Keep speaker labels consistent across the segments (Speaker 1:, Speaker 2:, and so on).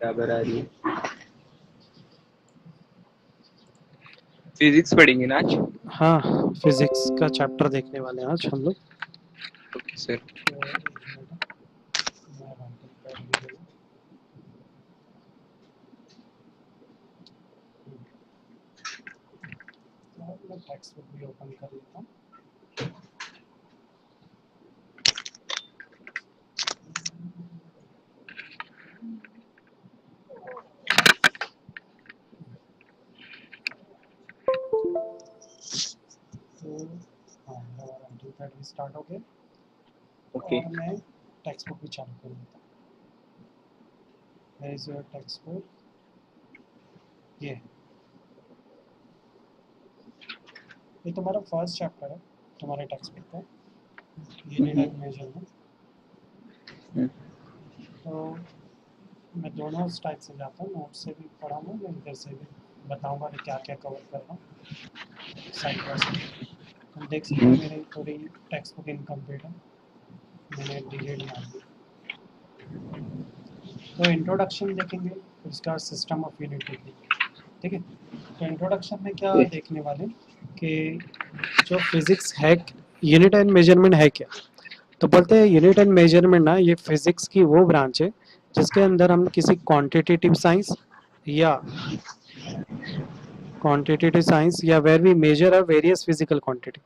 Speaker 1: बराबर आ रही है। फिजिक्स पढ़ेंगे ना आज?
Speaker 2: हाँ, फिजिक्स का चैप्टर देखने वाले हैं आज हम लोग।
Speaker 1: Okay sir.
Speaker 2: मैं टेक्स्ट बुक भी ओपन कर लेता हूँ। तो हाँ, राइटिंग पैड भी स्टार्ट हो गया
Speaker 1: ओके
Speaker 2: और मैं टेक्स्ट बुक भी चालू कर लेता हूँ। Where is your text book? ये तुम्हारा फर्स्ट चैप्टर है तुम्हारे टेक्स्ट बुक का, यूनिट एंड मेजरमेंट। तो मैं दोनों टाइप से जाता हूँ, नोट से भी पढ़ाऊँगा, मैं इधर से भी बताऊँगा कि क्या क्या कवर कर रहा हूँ साइड बाय साइड। तुम देख सकते हो मेरी पूरी टेक्स्ट बुक इनकम्प्लीट है, मैंने डिलीट मार दी। तो इंट्रोडक्शन देखेंगे, उसका सिस्टम ऑफ यूनिट देखेंगे, ठीक है। तो इंट्रोडक्शन में क्या देखने वाले कि जो फिजिक्स है, यूनिट एंड मेजरमेंट है क्या। तो बोलते हैं यूनिट एंड मेजरमेंट ना, ये फिजिक्स की वो ब्रांच है जिसके अंदर हम किसी क्वांटिटेटिव साइंस या where we measure a various physical quantity.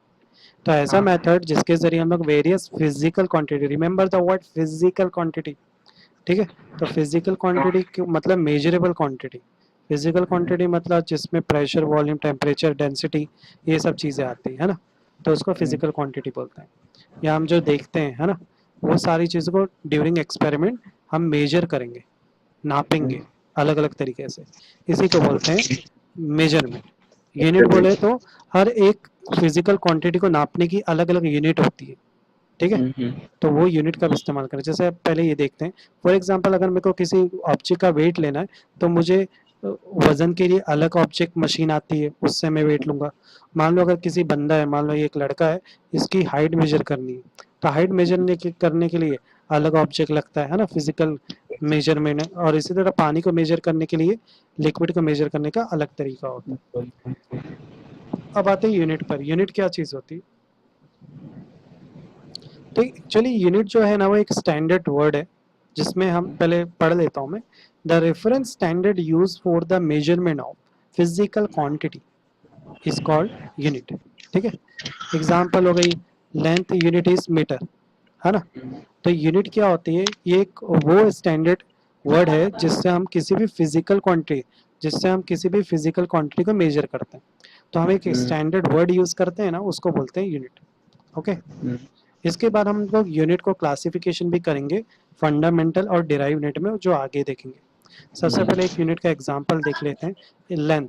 Speaker 2: तो ऐसा मेथड जिसके जरिए हम लोग various physical quantity, remember the word physical quantity, ठीक है। तो फिजिकल क्वांटिटी मतलब मेजरेबल क्वांटिटी। फिजिकल क्वांटिटी मतलब जिसमें प्रेशर, वॉल्यूम, टेम्परेचर, डेंसिटी, ये सब चीज़ें आती है ना, तो उसको फिजिकल क्वांटिटी बोलते हैं। या हम जो देखते हैं है ना, वो सारी चीज़ों को ड्यूरिंग एक्सपेरिमेंट हम मेजर करेंगे, नापेंगे अलग अलग तरीके से, इसी को बोलते हैं मेजरमेंट। यूनिट बोले तो हर एक फिजिकल क्वांटिटी को नापने की अलग अलग यूनिट होती है, ठीक है। तो वो यूनिट का भी इस्तेमाल करें। जैसे पहले ये देखते हैं, फॉर एग्जांपल अगर मेरे को किसी ऑब्जेक्ट का वेट लेना है तो मुझे वजन के लिए अलग ऑब्जेक्ट मशीन आती है, उससे मैं वेट लूंगा। मान लो अगर किसी बंदा है, मान लो ये एक लड़का है, इसकी हाइट मेजर करनी है, तो हाइट मेजर करने के लिए अलग ऑब्जेक्ट लगता है ना, फिजिकल मेजरमेंट है। और इसी तरह पानी को मेजर करने के लिए, लिक्विड को मेजर करने का अलग तरीका होता है। अब आते हैं यूनिट पर। यूनिट क्या चीज होती है? तो एक्चुअली यूनिट जो है ना, वो एक स्टैंडर्ड वर्ड है जिसमें हम पहले पढ़ लेता हूँ मैं। The reference standard use for the measurement of physical quantity is called unit, ठीक है। एग्जाम्पल हो गई, लेंथ यूनिट इज मीटर, है ना। तो यूनिट क्या होती है? ये एक वो स्टैंडर्ड वर्ड है जिससे हम किसी भी फिजिकल क्वांटिटी को मेजर करते हैं। तो हम एक स्टैंडर्ड वर्ड यूज करते हैं ना, उसको बोलते हैं यूनिट, ओके। इसके बाद हम लोग यूनिट को क्लासिफिकेशन भी करेंगे, फंडामेंटल और डिराइव यूनिट में, जो आगे देखेंगे। सबसे पहले एक यूनिट का एग्जांपल देख लेते हैं, लेंथ।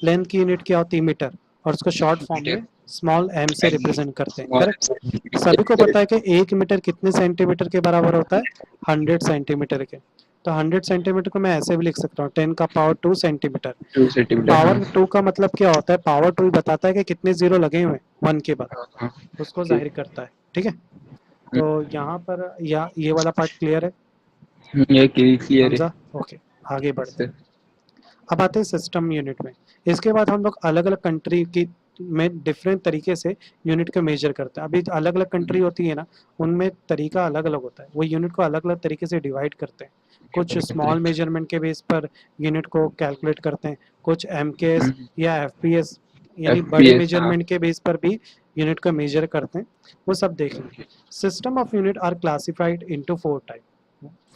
Speaker 2: लेंथ की यूनिट क्या होती है? मीटर, और उसको शॉर्ट फॉर्म में स्मॉल एम से रिप्रेजेंट करते हैं, करेक्ट। सभी को पता है कि 1 मीटर कितने सेंटीमीटर के बराबर होता है? 100 सेंटीमीटर के। तो 100 सेंटीमीटर को मैं ऐसे भी लिख सकता हूँ, 10⁻²सेंटीमीटर।
Speaker 1: 2 सेंटीमीटर। हाँ
Speaker 2: पावर 2 का मतलब क्या होता है? पावर 2 बताता है कि कितने जीरो लगे हुए हैं 1 के बाद,
Speaker 1: हाँ
Speaker 2: उसको जाहिर करता है, ठीक है। तो यहाँ पर या ये वाला पार्ट क्लियर है,
Speaker 1: ये क्लियर है
Speaker 2: समझा? ओके, आगे बढ़ते
Speaker 1: सर।
Speaker 2: हैं। अब आते हैं सिस्टम यूनिट में। इसके बाद हम लोग अलग अलग कंट्री की में डिफरेंट तरीके से यूनिट को मेजर करते हैं। अभी अलग अलग कंट्री होती है ना, उनमें तरीका अलग अलग होता है, वो यूनिट को अलग अलग तरीके से डिवाइड करते हैं। कुछ स्मॉल मेजरमेंट के बेस पर यूनिट को कैलकुलेट करते हैं, कुछ एमकेएस या एफपीएस यानी बड़े
Speaker 1: FPS। हाँ
Speaker 2: मेजरमेंट के बेस पर भी यूनिट को मेजर करते हैं, वो सब देखेंगे। System of unit are classified into 4 type.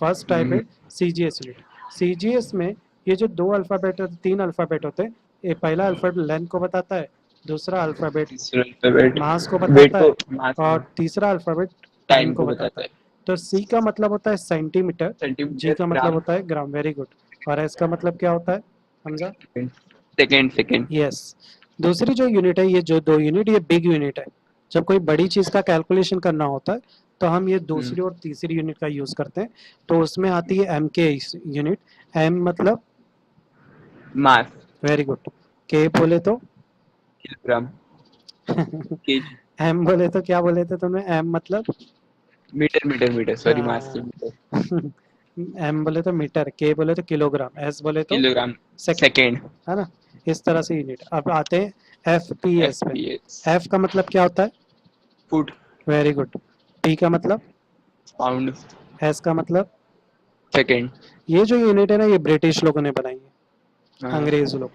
Speaker 2: First type है सीजीएस यूनिट। सीजीएस में ये जो 2 अल्फाबेट 3 अल्फाबेट होते हैं, ये पहला अल्फाबेट लेंथ को बताता है, दूसरा अल्फाबेट
Speaker 1: तीसरा अल्फाबेट
Speaker 2: मास को
Speaker 1: वेट
Speaker 2: बताता
Speaker 1: को
Speaker 2: है,
Speaker 1: मास
Speaker 2: और तीसरा अल्फाबेट टाइम
Speaker 1: टाइम
Speaker 2: को
Speaker 1: को
Speaker 2: बताता
Speaker 1: बताता
Speaker 2: है।
Speaker 1: है।
Speaker 2: तो सी का मतलब होता है सेंटीमीटर, जी
Speaker 1: सेंटीमीटर,
Speaker 2: का मतलब
Speaker 1: ग्राम,
Speaker 2: होता है ग्राम, वेरी गुड। और एस का मतलब क्या होता है, समझा?
Speaker 1: Second second.
Speaker 2: यस। दूसरी जो यूनिट है, ये जो 2 यूनिट, ये बिग यूनिट है। जब कोई बड़ी चीज का कैलकुलेशन करना होता है तो हम ये दूसरी और तीसरी यूनिट का यूज करते हैं। तो उसमें आती है एम के यूनिट। एम मतलब
Speaker 1: मास,
Speaker 2: वेरी गुड। के बोले तो
Speaker 1: किलोग्राम, केजी,
Speaker 2: एम बोले तो क्या बोले थे तुमने? एम मतलब
Speaker 1: मीटर मीटर मीटर, सॉरी, मास से मीटर।
Speaker 2: एम बोले तो मीटर, के बोले तो किलोग्राम, एस बोले तो
Speaker 1: किलोग्राम
Speaker 2: सेकंड,
Speaker 1: सेकेंड
Speaker 2: है ना। इस तरह से यूनिट। अब आते हैं एफपीएस पे।
Speaker 1: FPS
Speaker 2: एफ का मतलब क्या होता है?
Speaker 1: Foot
Speaker 2: very good. पी का मतलब?
Speaker 1: पाउंड
Speaker 2: एस का मतलब?
Speaker 1: सेकेंड
Speaker 2: ये जो यूनिट है ना, ये ब्रिटिश लोगों ने बनाई है,
Speaker 1: हाँ
Speaker 2: अंग्रेज लोग।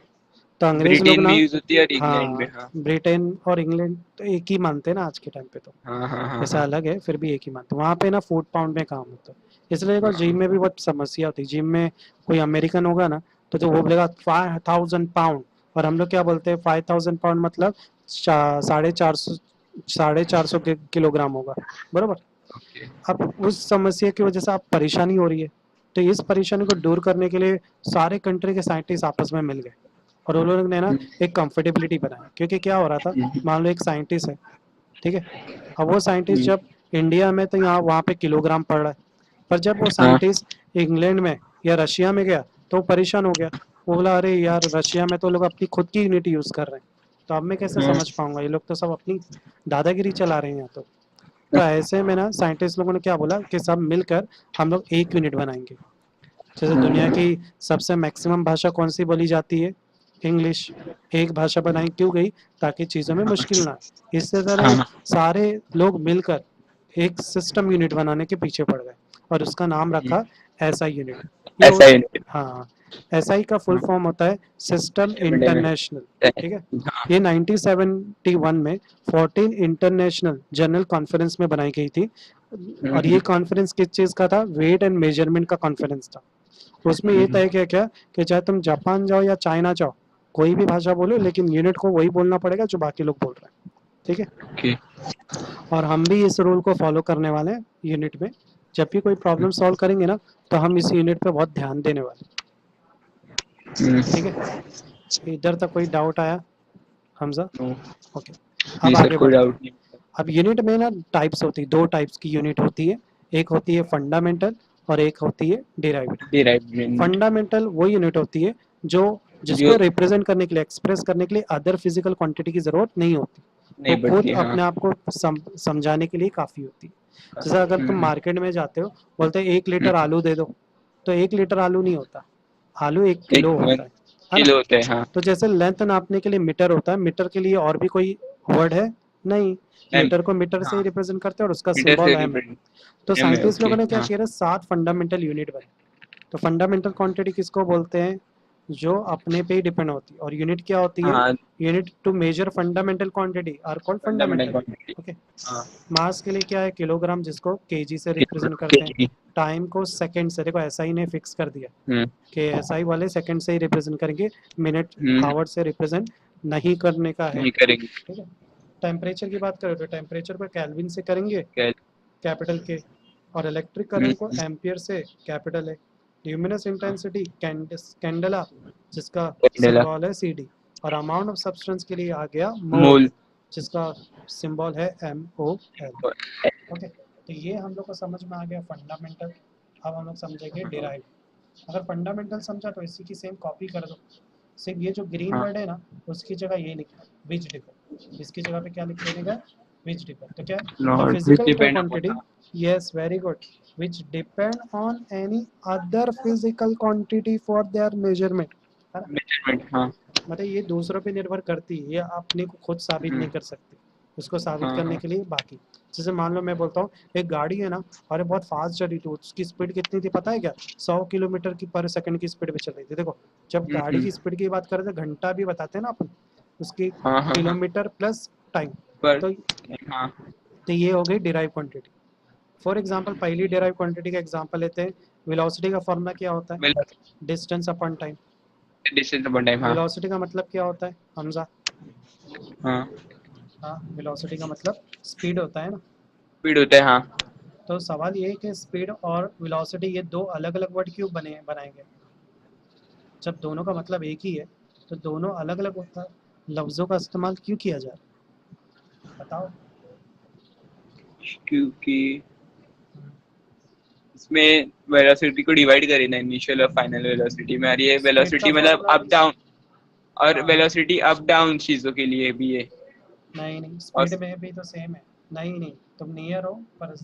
Speaker 2: तो अंग्रेज लोग
Speaker 1: ब्रिटेन में
Speaker 2: ना,
Speaker 1: यूज होती है और इंग्लैंड में
Speaker 2: हाँ,
Speaker 1: हाँ
Speaker 2: ब्रिटेन और इंग्लैंड तो एक ही मानते हैं ना आज के टाइम पे, तो
Speaker 1: हाँ हाँ हाँ
Speaker 2: ऐसा
Speaker 1: हाँ
Speaker 2: अलग है फिर भी एक ही मानते हैं वहाँ पे ना, फुट पाउंड में काम होता है। इसलिए देखो जिम में भी बहुत समस्या होती है। जिम में कोई अमेरिकन होगा ना, तो वो बोलेगा 5000 पाउंड, और हम लोग क्या बोलते हैं 5000 पाउंड मतलब 450 किलोग्राम होगा, बरोबर।
Speaker 1: ओके
Speaker 2: अब उस समस्या की वजह से आप परेशानी हो रही है, तो इस परेशानी को दूर करने के लिए सारे कंट्री के साइंटिस्ट आपस में मिल गए, और उन लोगों ने ना एक कंफर्टेबिलिटी बनाई। क्योंकि क्या हो रहा था, मान लो एक साइंटिस्ट है, ठीक है। अब वो साइंटिस्ट जब इंडिया में, तो यहाँ वहाँ पे किलोग्राम पड़ रहा है, पर जब वो
Speaker 1: हाँ
Speaker 2: साइंटिस्ट इंग्लैंड में या रशिया में गया, तो वो परेशान हो गया। वो बोला अरे यार, रशिया में तो लोग अपनी खुद की यूनिट यूज कर रहे हैं, तो अब मैं कैसे
Speaker 1: हाँ
Speaker 2: समझ पाऊंगा, ये लोग तो सब अपनी दादागिरी चला रहे हैं यहाँ तो ऐसे में ना साइंटिस्ट लोगों ने क्या बोला कि सब मिलकर हम लोग एक यूनिट बनाएंगे। जैसे दुनिया की सबसे मैक्सिमम भाषा कौन सी बोली जाती है? इंग्लिश। एक भाषा बनाई क्यों गई? ताकि चीज़ों में मुश्किल ना आए। इस तरह
Speaker 1: हाँ
Speaker 2: सारे लोग मिलकर एक सिस्टम यूनिट बनाने के पीछे पड़ गए, और उसका नाम रखा एसआई यूनिट। ये
Speaker 1: ऐसा
Speaker 2: उस,
Speaker 1: ही
Speaker 2: हाँ, एसआई का फुल फॉर्म होता है सिस्टम इंटरनेशनल, ठीक है।
Speaker 1: हाँ
Speaker 2: ये 1971 में 14 इंटरनेशनल जनरल कॉन्फ्रेंस में बनाई गई थी, और ये कॉन्फ्रेंस किस चीज़ का था? वेट एंड मेजरमेंट का कॉन्फ्रेंस था। उसमें ये तय किया क्या कि चाहे तुम जापान जाओ या चाइना जाओ, कोई भी भाषा बोलो, लेकिन यूनिट को वही बोलना पड़ेगा जो बाकी लोग बोल रहे हैं, ठीक है।
Speaker 1: ओके
Speaker 2: और हम भी इस रूल को फॉलो करने वाले हैं यूनिट में। जब भी कोई प्रॉब्लम सॉल्व करेंगे ना, तो हम इस यूनिट पे बहुत ध्यान देने वाले हैं, ठीक है। इधर तक कोई डाउट आया हमजा? ओके।
Speaker 1: नहीं
Speaker 2: अब
Speaker 1: सर
Speaker 2: आगे
Speaker 1: कोई
Speaker 2: बढ़ते हैं।
Speaker 1: डाउट नहीं
Speaker 2: अब यूनिट में ना टाइप्स होती है, दो टाइप्स की यूनिट होती है। एक होती है फंडामेंटल, और एक होती है डिराइव्ड।
Speaker 1: डिराइव
Speaker 2: फंडामेंटल वो यूनिट होती है जो,
Speaker 1: जो
Speaker 2: जिसको रिप्रेजेंट करने के लिए, एक्सप्रेस करने के लिए अदर फिजिकल क्वांटिटी की जरूरत नहीं होती। वो
Speaker 1: नहीं
Speaker 2: खुद
Speaker 1: बढ़ती हाँ
Speaker 2: अपने आप को समझाने के लिए काफी होती है। जैसे अगर तुम मार्केट में जाते हो, बोलते हैं 1 लीटर आलू दे दो, तो 1 लीटर आलू नहीं होता, आलू 1 किलो
Speaker 1: एक
Speaker 2: होता है ना।
Speaker 1: किलो होता है हाँ
Speaker 2: तो जैसे लेंथ नापने के लिए मीटर होता है, मीटर के लिए और भी कोई वर्ड है? नहीं,
Speaker 1: एम
Speaker 2: मीटर को मीटर से ही
Speaker 1: हाँ
Speaker 2: रिप्रेजेंट करते हैं, और उसका
Speaker 1: मीटर से
Speaker 2: सिंबल एम है।
Speaker 1: रिप्रेजेंट
Speaker 2: तो
Speaker 1: एम है
Speaker 2: साइंटिस्ट
Speaker 1: ओके
Speaker 2: लोगों ने क्या
Speaker 1: हाँ
Speaker 2: किया, 7 फंडामेंटल यूनिट बने। तो फंडामेंटल क्वांटिटी किसको बोलते हैं? जो अपने पे ही डिपेंड होती है। और यूनिट क्या होती है?
Speaker 1: हाँ
Speaker 2: unit to measure fundamental quantity are called
Speaker 1: fundamental
Speaker 2: fundamental.
Speaker 1: Quantity
Speaker 2: okay.
Speaker 1: हाँ
Speaker 2: मास के लिए क्या है? किलोग्राम, जिसको केजी से रिप्रेजेंट करते हैं।
Speaker 1: केजी
Speaker 2: टाइम को सेकंड से, देखो एसआई ने फिक्स कर दिया
Speaker 1: हम्म
Speaker 2: कि एसआई वाले सेकंड से ही रिप्रेजेंट करेंगे, मिनट आवर से रिप्रेजेंट नहीं करने का है,
Speaker 1: नहीं करेंगे
Speaker 2: ठीक है। टेम्परेचर की बात करें तो टेम्परेचर को केल्विन से करेंगे,
Speaker 1: क्या
Speaker 2: कैपिटल के। और इलेक्ट्रिक करंट को एम्पियर से, कैपिटल है। ल्यूमिनस इंटेंसिटी कैंडला, जिसका
Speaker 1: कैंडेला
Speaker 2: सिंबल है सीडी। और अमाउंट ऑफ सब्सटेंस के लिए आ गया मोल,
Speaker 1: मोल
Speaker 2: जिसका सिंबल है MOL। ओके। तो ये हम लोग को समझ में आ गया फंडामेंटल। अब हम लोग समझेंगे डिराइव। अगर फंडामेंटल समझा तो इसी की सेम कॉपी कर दो। सिर्फ ये जो ग्रीन
Speaker 1: हाँ
Speaker 2: वर्ड है ना, उसकी जगह ये लिखना, विच डिफर। इसकी जगह पे क्या लिख देने का? विच डिफर। तो क्या है? The
Speaker 1: not which
Speaker 2: physical
Speaker 1: depend
Speaker 2: quantity,
Speaker 1: upon
Speaker 2: yes very good, which depend on any other physical quantity for their measurement, है ना।
Speaker 1: मेजरमेंट हाँ
Speaker 2: मतलब ये दूसरों पे निर्भर करती है, ये अपने को खुद साबित नहीं कर सकती। उसको साबित
Speaker 1: हाँ
Speaker 2: करने
Speaker 1: हाँ
Speaker 2: के लिए बाकी, जैसे मान लो मैं बोलता हूँ एक गाड़ी है ना, अरे बहुत फास्ट चल रही थी, उसकी स्पीड कितनी थी पता है क्या? 100 किलोमीटर की पर सेकंड की स्पीड पे चल रही थी। देखो, जब गाड़ी की स्पीड की बात करें तो घंटा भी बताते हैं ना अपन, उसकी
Speaker 1: हाँ हाँ हाँ
Speaker 2: किलोमीटर प्लस टाइम।
Speaker 1: पर
Speaker 2: तो
Speaker 1: हाँ
Speaker 2: ये हो गई डिराइव क्वांटिटी। फॉर एग्जाम्पल, पहली डिराइव क्वांटिटी का एग्जाम्पल लेते हैं। वेलोसिटी का फॉर्मूला क्या होता है? Distance upon time.
Speaker 1: Distance upon time हाँ
Speaker 2: वेलोसिटी का मतलब क्या होता है हमजा?
Speaker 1: हाँ
Speaker 2: हाँ, वेलोसिटी का मतलब स्पीड होता है ना।
Speaker 1: स्पीड होता है हाँ
Speaker 2: तो सवाल ये है कि स्पीड और वेलोसिटी, ये दो अलग अलग वर्ड क्यों बनाएंगे? जब दोनों का मतलब एक ही है, तो दोनों अलग अलग लफ्ज़ों का इस्तेमाल क्यों किया जा रहा है? बताओ।
Speaker 1: क्योंकि इसमें वेलोसिटी को डिवाइड करें ना इनिशियल और फाइनल वेलोसिटी में, और ये
Speaker 2: स्पीड का
Speaker 1: वेलोसिटी मतलब
Speaker 2: फॉर्मूला
Speaker 1: अप
Speaker 2: भी,
Speaker 1: डाउन, और
Speaker 2: हाँ,
Speaker 1: वेलोसिटी अप डाउन चीजों के लिए भी है।
Speaker 2: नहीं नहीं,
Speaker 1: और
Speaker 2: स्पीड में भी तो सेम है। नहीं नहीं, तुम नियर हो, पर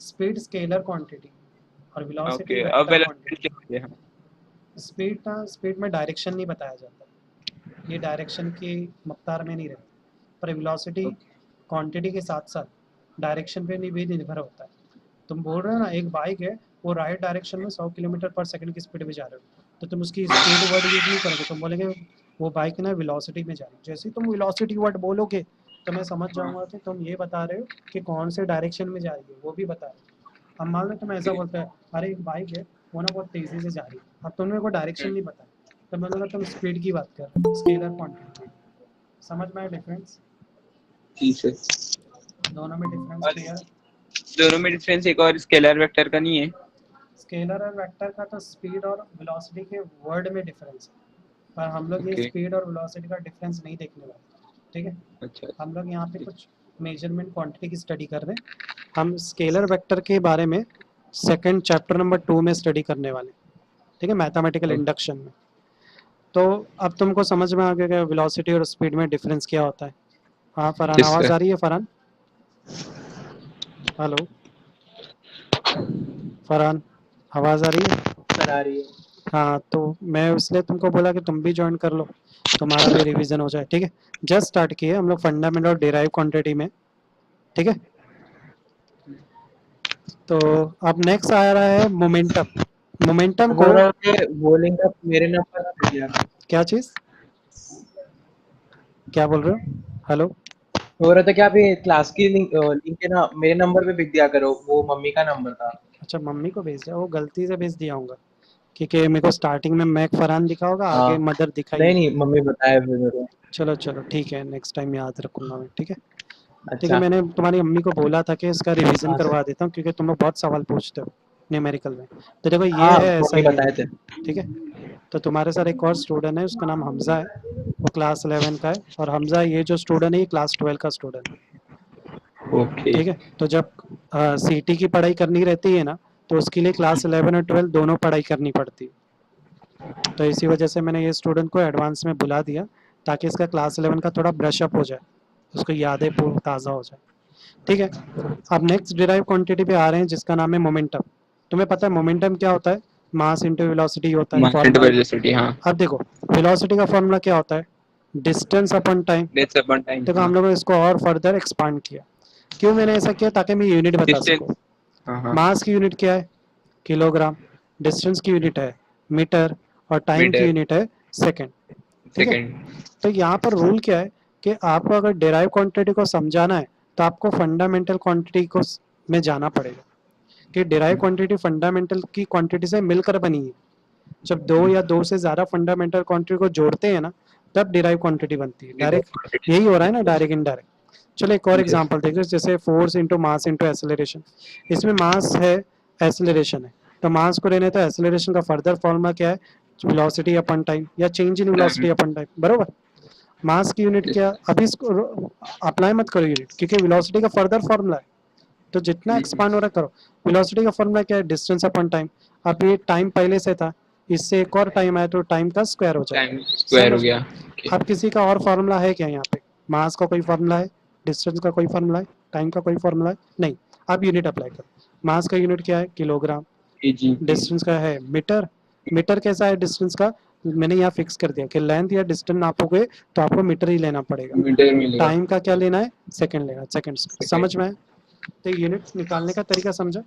Speaker 2: स्पीड स्केलर क्वांटिटी, और वेलोसिटी
Speaker 1: ओके, अब
Speaker 2: वेक्टर
Speaker 1: वेलोसिटी
Speaker 2: क्वांटिटी।
Speaker 1: क्या होती है?
Speaker 2: स्पीड में डायरेक्शन नहीं बताया जाता, ये डायरेक्शन की मकदार में नहीं रहती, पर वेलोसिटी
Speaker 1: ओके।
Speaker 2: क्वांटिटी के साथ साथ डायरेक्शन पे भी निर्भर होता है। तुम बोल रहे हो ना एक बाइक है, वो राइट डायरेक्शन में 100 किलोमीटर पर सेकंड की स्पीड में जा रहे हो, तो तुम उसकी स्पीड वर्ड यूज़ नहीं करोगे, तुम बोलेंगे वो बाइक ना वेलोसिटी में जा रही है। जैसे ही तुम वेलोसिटी वर्ड बोलोगे तो मैं समझ
Speaker 1: हाँ,
Speaker 2: जाऊंगा कि तुम ये बता रहे हो कि कौन से डायरेक्शन में जा रही है, वो भी बता रहे हो। अब मान लो तुम ऐसा
Speaker 1: ओके।
Speaker 2: बोलते हैं अरे एक बाइक है, वो ना बहुत तेज़ी से जा रही है, अब तुमने को डायरेक्शन नहीं बताया, तो मैं लगा तुम स्पीड की बात कर रहे हो, स्केलर क्वांटिटी। समझ में आया डिफरेंस?
Speaker 1: ठीक है।
Speaker 2: दोनों में डिफरेंस
Speaker 1: और
Speaker 2: क्लियर है?
Speaker 1: दोनों में डिफरेंस एक और स्केलर वेक्टर का नहीं है?
Speaker 2: स्केलर और वेक्टर का तो स्पीड और वेलोसिटी के वर्ड में डिफरेंस है, पर हम लोग ये
Speaker 1: ओके।
Speaker 2: स्पीड और वेलोसिटी का डिफरेंस नहीं देखने वाले, ठीक है?
Speaker 1: अच्छा।
Speaker 2: हम लोग यहाँ पे
Speaker 1: ठीक।
Speaker 2: कुछ मेजरमेंट क्वांटिटी की स्टडी कर रहे हैं। हम स्केलर वेक्टर के बारे में सेकंड चैप्टर नंबर 2 में स्टडी करने वाले, ठीक है, मैथमेटिकल
Speaker 1: ओके।
Speaker 2: इंडक्शन में। तो अब तुमको समझ में आ गया कि वेलोसिटी और स्पीड में डिफरेंस क्या होता है। हाँ फरहान,
Speaker 1: यस
Speaker 2: आवाज़
Speaker 1: सर।
Speaker 2: आ रही है फरहान? हेलो फरहान, आवाज़ आ रही है?
Speaker 3: सर आ रही है।
Speaker 2: हाँ तो मैं इसलिए तुमको बोला कि तुम भी ज्वाइन कर लो, तुम्हारा भी रिवीजन हो जाए, ठीक है? जस्ट स्टार्ट किए हम लोग फंडामेंटल और डिराइव क्वांटिटी में, ठीक है? तो अब नेक्स्ट आ रहा है मोमेंटम। मोमेंटम को
Speaker 3: बोल रहा हूँ कि वो लिंक आप मेरे नंबर पर भेज दिया।
Speaker 2: क्या चीज़, क्या बोल रहे हो? हेलो,
Speaker 3: बोल रहा था कि आप ये क्लास की लिंक है ना मेरे नंबर पे भेज दिया करो, वो मम्मी का नंबर था।
Speaker 2: अच्छा मम्मी को भेज दिया, वो गलती से भेज दिया होगा, क्योंकि मेरे को स्टार्टिंग में मैक फरहान दिखा होगा,
Speaker 3: हाँ,
Speaker 2: आगे मदर दिखाई
Speaker 3: नहीं
Speaker 2: नहीं।
Speaker 3: नहीं मम्मी बताया फिर मेरे को।
Speaker 2: चलो चलो ठीक है, नेक्स्ट टाइम याद रखूंगा मैं, ठीक है? ठीक है,
Speaker 3: अच्छा।
Speaker 2: मैंने तुम्हारी अम्मी को बोला था कि इसका रिवीजन
Speaker 3: हाँ
Speaker 2: करवा
Speaker 3: सर।
Speaker 2: देता हूँ, क्योंकि तुम लोग बहुत सवाल पूछते हो न्यूमेरिकल में। तो देखो ये
Speaker 3: हाँ
Speaker 2: है ऐसा
Speaker 3: मम्मी बताए
Speaker 2: यूनिट,
Speaker 3: थे।
Speaker 2: ठीक है? तो तुम्हारे साथ एक और स्टूडेंट है, उसका नाम हमजा है, वो क्लास 11 का है, और हमजा ये जो स्टूडेंट है ये क्लास 12 का स्टूडेंट है,
Speaker 1: ओके।
Speaker 2: ठीक है? तो जब सीटी की पढ़ाई करनी रहती है ना, तो उसके लिए क्लास 11 और 12 दोनों पढ़ाई करनी पड़ती है। तो इसी वजह से मैंने ये स्टूडेंट को एडवांस में बुला दिया, ताकि इसका क्लास 11 का थोड़ा ब्रश अप हो जाए, उसको यादें पूरी ताज़ा हो जाए, ठीक है? अब नेक्स्ट डिराइव क्वांटिटी पे आ रहे हैं, जिसका नाम है मोमेंटम। तुम्हें पता है मोमेंटम क्या होता है? मास इंटू वेलोसिटी होता है
Speaker 1: मास इंटू
Speaker 2: फॉर्मूला।
Speaker 1: वेलोसिटी, हाँ।
Speaker 2: अब देखो वेलोसिटी का फॉर्मूला क्या होता है? Distance upon time.
Speaker 1: That's upon time,
Speaker 2: देखो
Speaker 1: हाँ।
Speaker 2: हम लोगों ने इसको और फर्दर एक्सपांड किया। क्यों मैंने ऐसा किया? ताकि मैं यूनिट बता सकूं।
Speaker 1: डिस्टेंस, हाँ हाँ।
Speaker 2: मास की यूनिट क्या है? किलोग्राम। डिस्टेंस की यूनिट है मीटर, और टाइम की
Speaker 1: मीटर।
Speaker 2: यूनिट है सेकेंड, ठीक है?
Speaker 1: सेकंड।
Speaker 2: तो यहाँ पर रूल क्या है कि आपको अगर डिराइव क्वांटिटी को समझाना है तो आपको फंडामेंटल क्वांटिटी को में जाना पड़ेगा, कि डिराइव क्वांटिटी फंडामेंटल की क्वांटिटी से मिलकर बनी है। जब दो या दो से ज़्यादा फंडामेंटल क्वांटिटी को जोड़ते हैं ना, तब डिराइव क्वांटिटी बनती है। डायरेक्ट यही हो रहा है ना, डायरेक्ट इनडायरेक्ट। चलो एक और
Speaker 1: यस।
Speaker 2: एग्जांपल देखो, जैसे force into mass into acceleration. इसमें मास है, एसेलरेशन है, तो मास को लेने तो एसेलरेशन का फर्दर फॉर्मूला क्या है? वेलोसिटी अपॉन टाइम, या change in velocity upon time, बरोबर? मास की यूनिट क्या? अभी इसको अप्लाई मत करो यूनिट, क्योंकि वेलोसिटी का फर्दर फॉर्मूला है, तो जितना एक्सपांड हो रहा है करो। वेलोसिटी का फॉर्मूला क्या है? Distance upon time. अब ये टाइम पहले से था, इससे एक और टाइम आया तो टाइम का स्क्वायर हो जाएगा।
Speaker 1: टाइम स्क्वायर हो
Speaker 2: समझ में?
Speaker 1: गया। ओके।
Speaker 2: अब किसी का और फॉर्मूला है क्या यहाँ पे? मास का कोई फॉर्मूला है? डिस्टेंस का कोई फॉर्मूला है? टाइम का कोई फॉर्मूला है? नहीं। अब यूनिट अप्लाई करो। मास का यूनिट क्या है? किलोग्राम।
Speaker 1: केजी।
Speaker 2: डिस्टेंस का है मीटर। मीटर कैसा है डिस्टेंस का? मैंने यहाँ फिक्स कर दिया कि लेंथ या डिस्टेंस नापोगे तो आपको मीटर ही लेना पड़ेगा।
Speaker 1: मीटर मिलेगा।
Speaker 2: टाइम का क्या लेना है? सेकंड लेना है, सेकंड्स।
Speaker 1: सेकंड।
Speaker 2: समझ में आया? तो यूनिट निकालने का तरीका समझा?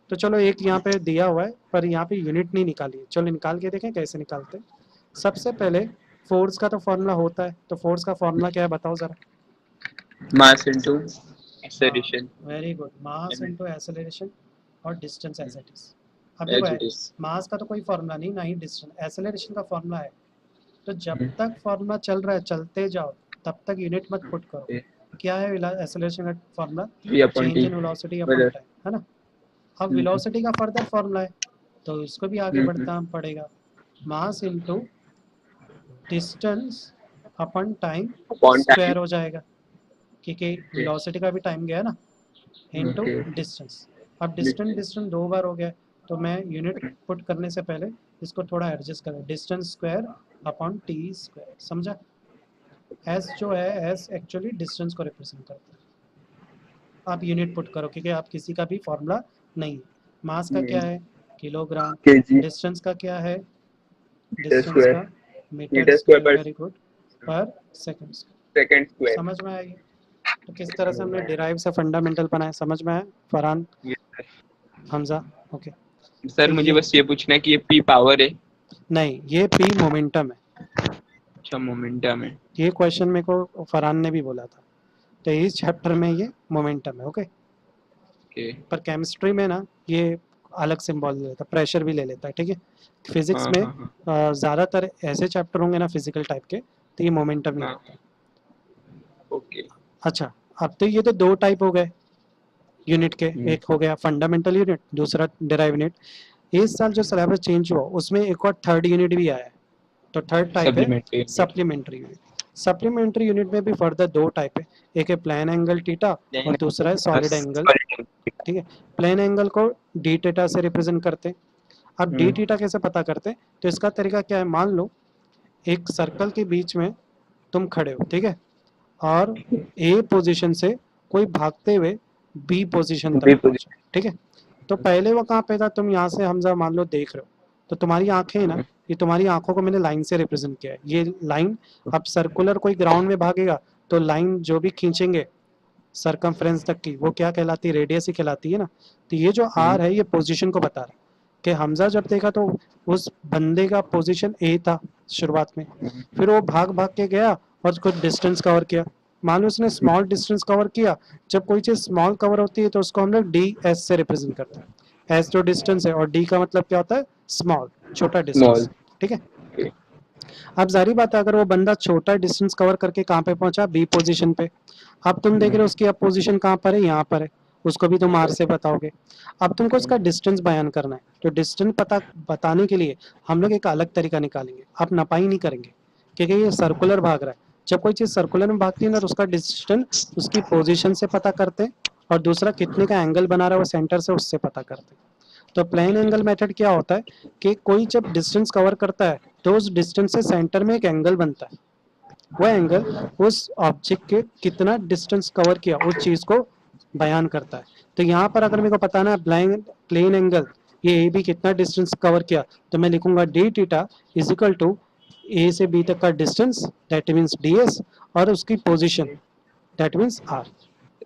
Speaker 2: तो चलो एक यहाँ पे दिया हुआ है, पर यहाँ पे यूनिट नहीं निकाली है, चलो निकाल के देखें कैसे निकालते हैं। सबसे पहले फोर्स का तो फॉर्मूला होता है, तो फोर्स का फॉर्मूला क्या है बताओ जरा?
Speaker 1: मास इंटू
Speaker 2: हाँ
Speaker 1: acceleration.
Speaker 2: Very good, mass into acceleration और डिस्टेंस एज इट इज। अब देखो
Speaker 1: एज इट इज।
Speaker 2: मास का तो कोई फॉर्मूला नहीं, ना ही डिस्टेंस, एक्सेलरेशन का फॉर्मूला है। तो जब तक फॉर्मूला चल रहा है चलते जाओ, तब तक यूनिट मत पुट करो। क्या है एक्सेलरेशन का formula?
Speaker 1: V upon
Speaker 2: change
Speaker 1: t.
Speaker 2: In velocity upon
Speaker 1: बराबर।
Speaker 2: टाइम, है ना? अब वेलोसिटी का फर्दर फॉर्मूला है, तो इसको भी आगे
Speaker 1: हम्म।
Speaker 2: बढ़ना पड़ेगा। Mass into distance upon time
Speaker 1: upon time.
Speaker 2: Square हो जाएगा, क्योंकि वेलोसिटी का भी टाइम गया ना, इनटू
Speaker 1: ओके।
Speaker 2: डिस्टेंस। अब डिस्टेंस डिस्टेंस दो बार हो गया, तो मैं यूनिट पुट करने से पहले इसको थोड़ा एडजस्ट करें, distance square upon T square. समझा? एस जो है, एस एक्चुअली डिस्टेंस को रिप्रेजेंट करता है। आप यूनिट पुट करो, क्योंकि आप किसी का भी फॉर्मूला नहीं है। मास का क्या है? किलोग्राम।
Speaker 1: केजी,
Speaker 2: डिस्टेंस का क्या है?
Speaker 1: मीटर
Speaker 2: डिस्टेंस
Speaker 1: स्क्वायर,
Speaker 2: का मीटर
Speaker 1: मीटर स्क्वायर
Speaker 2: स्क्वायर,
Speaker 1: पर
Speaker 2: वेरी गुड, पर सेकंड।
Speaker 1: Second square.
Speaker 2: समझ में आएगी? तो किस तरह से हमने डिराइव से फंडामेंटल बनाए, समझ में आया फरहान, हमजा? ओके।
Speaker 1: सर
Speaker 2: तो
Speaker 1: मुझे
Speaker 2: ये
Speaker 1: बस ये पूछना है कि ये पी पावर है?
Speaker 2: नहीं, ये पी मोमेंटम है।
Speaker 1: अच्छा, मोमेंटम है।
Speaker 2: ये क्वेश्चन मेरे को फरहान ने भी बोला था। तो इस चैप्टर में ये मोमेंटम है। ओके।
Speaker 1: ओके।
Speaker 2: पर केमिस्ट्री में ना ये अलग सिंबल ले लेता है, प्रेशर भी ले लेता है, ठीक है। फिजिक्स
Speaker 1: हाँ
Speaker 2: में
Speaker 1: हाँ हाँ
Speaker 2: ज़्यादातर ऐसे चैप्टर होंगे ना फिजिकल टाइप के, तो ये मोमेंटम ही
Speaker 1: हाँ।
Speaker 2: रहता है।
Speaker 1: ओके।
Speaker 2: अच्छा, अब तो ये तो दो टाइप हो गए यूनिट के, एक हो गया फंडामेंटल यूनिट, दूसरा डिराइव यूनिट। इस साल जो सिलेबस चेंज हुआ उसमें एक और थर्ड यूनिट भी आया है। तो थर्ड टाइप है
Speaker 1: supplementary unit.
Speaker 2: Supplementary unit. Supplementary unit में भी फर्दर दो टाइप है, एक है प्लेन एंगल थीटा और दूसरा है सॉलिड एंगल। ठीक है। प्लेन एंगल को डी थीटा से रिप्रेजेंट करते हैं। अब डी थीटा कैसे पता करते हैं? तो इसका तरीका क्या है, मान लो एक सर्कल के बीच में तुम खड़े हो, ठीक है, और ए पोजीशन से कोई भागते हुए बी पोजीशन तक पहुंचा, ठीक है। तो पहले वो कहाँ पे था, तुम यहाँ से हमजा मान लो देख रहे हो, तो तुम्हारी आंखें है ना, ये तुम्हारी आंखों को मैंने लाइन से रिप्रेजेंट किया है। ये लाइन अब सर्कुलर कोई ग्राउंड में भागेगा तो लाइन जो भी खींचेंगे सरकमफ्रेंस तक की, वो क्या कहलाती है? रेडियस ही कहलाती है ना। तो ये जो आर है ये पोजीशन को बता रहा है कि हमजा जब देखा तो उस बंदे का पोजीशन ए था शुरुआत में, फिर वो भाग भाग के गया और कुछ डिस्टेंस कवर किया। मान लो उसने स्मॉल डिस्टेंस कवर किया। जब कोई चीज स्मॉल कवर होती है तो उसको हम लोग डी एस से रिप्रेजेंट करते हैं। एस जो डिस्टेंस है और डी का मतलब क्या होता है? स्मॉल, छोटा
Speaker 1: स्मॉल।
Speaker 2: डिस्टेंस, ठीक है। अब जारी बात है, अगर वो बंदा छोटा डिस्टेंस कवर करके कहाँ पे पहुंचा? बी पोजीशन पे। अब तुम देख रहे हो उसकी अब पोजीशन कहाँ पर है? यहाँ पर है। उसको भी तुम आर से बताओगे। अब तुमको इसका डिस्टेंस बयान करना है, तो डिस्टेंस पता बताने के लिए हम लोग एक अलग तरीका निकालेंगे। आप नपाई नहीं करेंगे क्योंकि ये सर्कुलर भाग रहा है। जब कोई चीज सर्कुलर में भागती है ना तो उसका डिस्टेंस उसकी पोजीशन से पता करते हैं, और दूसरा कितने का एंगल बना रहा है वो सेंटर से, उससे पता करते हैं। तो प्लेन एंगल मेथड क्या होता है कि कोई जब डिस्टेंस कवर करता है तो उस डिस्टेंस से सेंटर में एक एंगल बनता है। वो एंगल उस ऑब्जेक्ट के कितना डिस्टेंस कवर किया उस चीज को बयान करता है। तो यहाँ पर अगर मेरे को बताना है प्लेन एंगल ये ए बी कितना डिस्टेंस कवर किया, तो मैं लिखूंगा D theta is equal to A से बी तक का distance, that means D S, और उसकी पोजीशन, दैट मीन्स आर।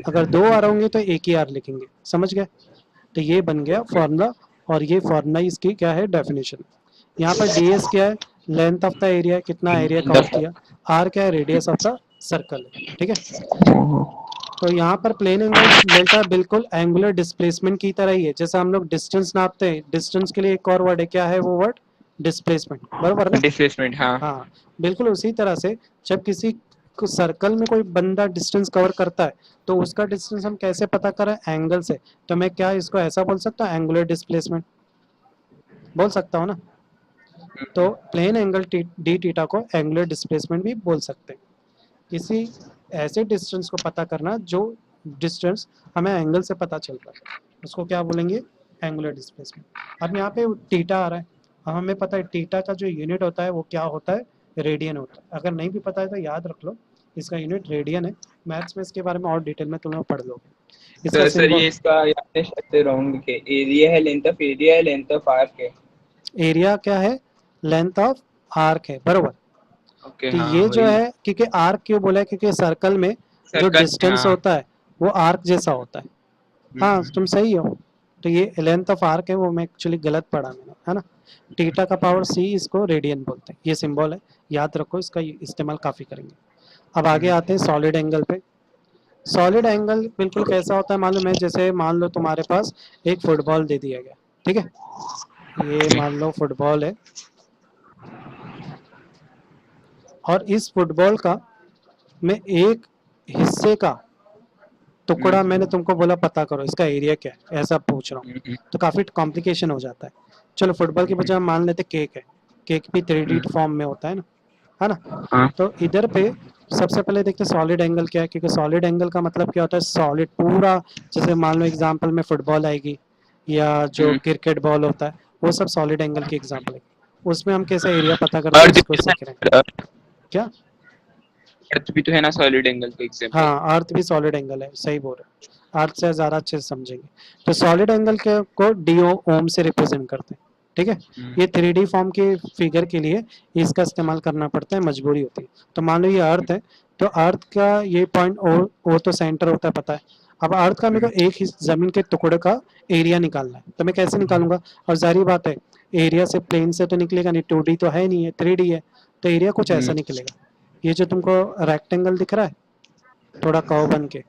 Speaker 2: अगर दो आर होंगे तो एक ही आर लिखेंगे, समझ गए? तो ये बन गया फॉर्मूला, और ये फॉर्मूला इसकी क्या है? डेफिनेशन। यहाँ पर डी एस क्या है? लेंथ ऑफ द एरिया, कितना एरिया कवर किया। आर क्या है? रेडियस ऑफ द सर्कल, ठीक है। तो यहाँ पर प्लेन एंगल मिलता है बिल्कुल एंगुलर डिस्प्लेसमेंट की तरह ही है। जैसे हम लोग डिस्टेंस नापते हैं, डिस्टेंस के लिए एक और वर्ड है, क्या है वो वर्ड? डिस्प्लेसमेंट, बराबर ना?
Speaker 1: डिस्प्लेसमेंट, हाँ।
Speaker 2: हाँ, बिल्कुल उसी तरह से जब किसी को सर्कल में कोई बंदा डिस्टेंस कवर करता है तो उसका डिस्टेंस हम कैसे पता करें? एंगल से। तो मैं क्या इसको ऐसा बोल सकता हूँ? एंगुलर डिस्प्लेसमेंट बोल सकता हूँ ना। तो प्लेन एंगल डी थीटा को एंगुलर डिस्प्लेसमेंट भी बोल सकते हैं। किसी ऐसे डिस्टेंस को पता करना जो डिस्टेंस हमें एंगल से पता चल रहा है, उसको क्या बोलेंगे? Angular displacement. अब यहाँ पे थीटा आ रहा है, अब हमें पता है थीटा का जो यूनिट होता है वो क्या होता है? रेडियन होता है। अगर नहीं भी पता है तो याद रख लो, इसका यूनिट रेडियन है। मैथ्स में इसके बारे में और डिटेल में तुम लोग पढ़ लोगे। इसका
Speaker 1: सर ये
Speaker 2: सिंबल,
Speaker 1: इसका आपने शायद रॉन्ग लिखे, एरिया है लेंथ ऑफ एरिया है, लेंथ ऑफ आर्क है।
Speaker 2: एरिया क्या है? लेंथ ऑफ आर्क है, बरोबर।
Speaker 1: ओके,
Speaker 2: तो
Speaker 1: हाँ
Speaker 2: ये जो
Speaker 1: वही।
Speaker 2: है, क्योंकि आर्क क्यों बोला है? क्योंकि सर्कल में जो
Speaker 1: सर्कल,
Speaker 2: डिस्टेंस
Speaker 1: हाँ।
Speaker 2: होता है वो आर्क जैसा होता है। हाँ, तुम सही हो। तो ये लेंथ ऑफ आर्क है, वो मैं एक्चुअली गलत पढ़ा मैंने, है ना। थीटा का पावर सी, इसको रेडियन बोलते हैं। ये सिंबल है, याद रखो, इसका इस्तेमाल काफी करेंगे। अब आगे आते हैं सॉलिड एंगल पे। सॉलिड एंगल बिल्कुल कैसा होता है मालूम है? जैसे मान लो तुम्हारे पास एक फुटबॉल दे दिया गया, ठीक है। ये मान लो फुटबॉल है, और इस फुटबॉल का मैं एक हिस्से का टुकड़ा मैंने तुमको बोला पता करो इसका एरिया क्या है, ऐसा पूछ रहा हूँ, तो काफी कॉम्प्लिकेशन हो जाता है। चलो फुटबॉल की बजाय हम मान लेते केक है। केक भी 3D फॉर्म में होता है ना।
Speaker 1: हाँ।
Speaker 2: तो इधर पे सबसे पहले देखते सॉलिड एंगल क्या है, क्योंकि सॉलिड एंगल का मतलब क्या होता है? सॉलिड पूरा। जैसे मान लो एग्जांपल में फुटबॉल आएगी, या जो क्रिकेट बॉल होता है, वो सब सॉलिड एंगल की एग्जांपल है। उसमें हम कैसे एरिया पता करते हैं
Speaker 1: अर्थ
Speaker 2: उसको सीख रहे हैं। क्या?
Speaker 1: अर्थ भी तो है ना सॉलिड एंगल का एग्जांपल।
Speaker 2: हाँ, अर्थ भी सॉलिड एंगल है, सही बोल रहे हो। अर्थ से ज़्यादा अच्छे से समझेंगे। तो सॉलिड एंगल के को डी ओम से रिप्रेजेंट करते हैं, ठीक है। ये 3D फॉर्म के फिगर के लिए इसका इस्तेमाल करना पड़ता है, मजबूरी होती है। तो मान लो ये अर्थ है, तो अर्थ का ये पॉइंट ओ तो सेंटर होता है, पता है। अब अर्थ का मेरे को एक जमीन के टुकड़े का एरिया निकालना है, तो मैं कैसे निकालूंगा? और जारी बात है, एरिया से प्लेन से तो निकलेगा नहीं, 2D तो है नहीं है, 3D है, तो एरिया कुछ ऐसा निकलेगा। ये जो तुमको रेक्टेंगल दिख रहा है थोड़ा कर्व बन के,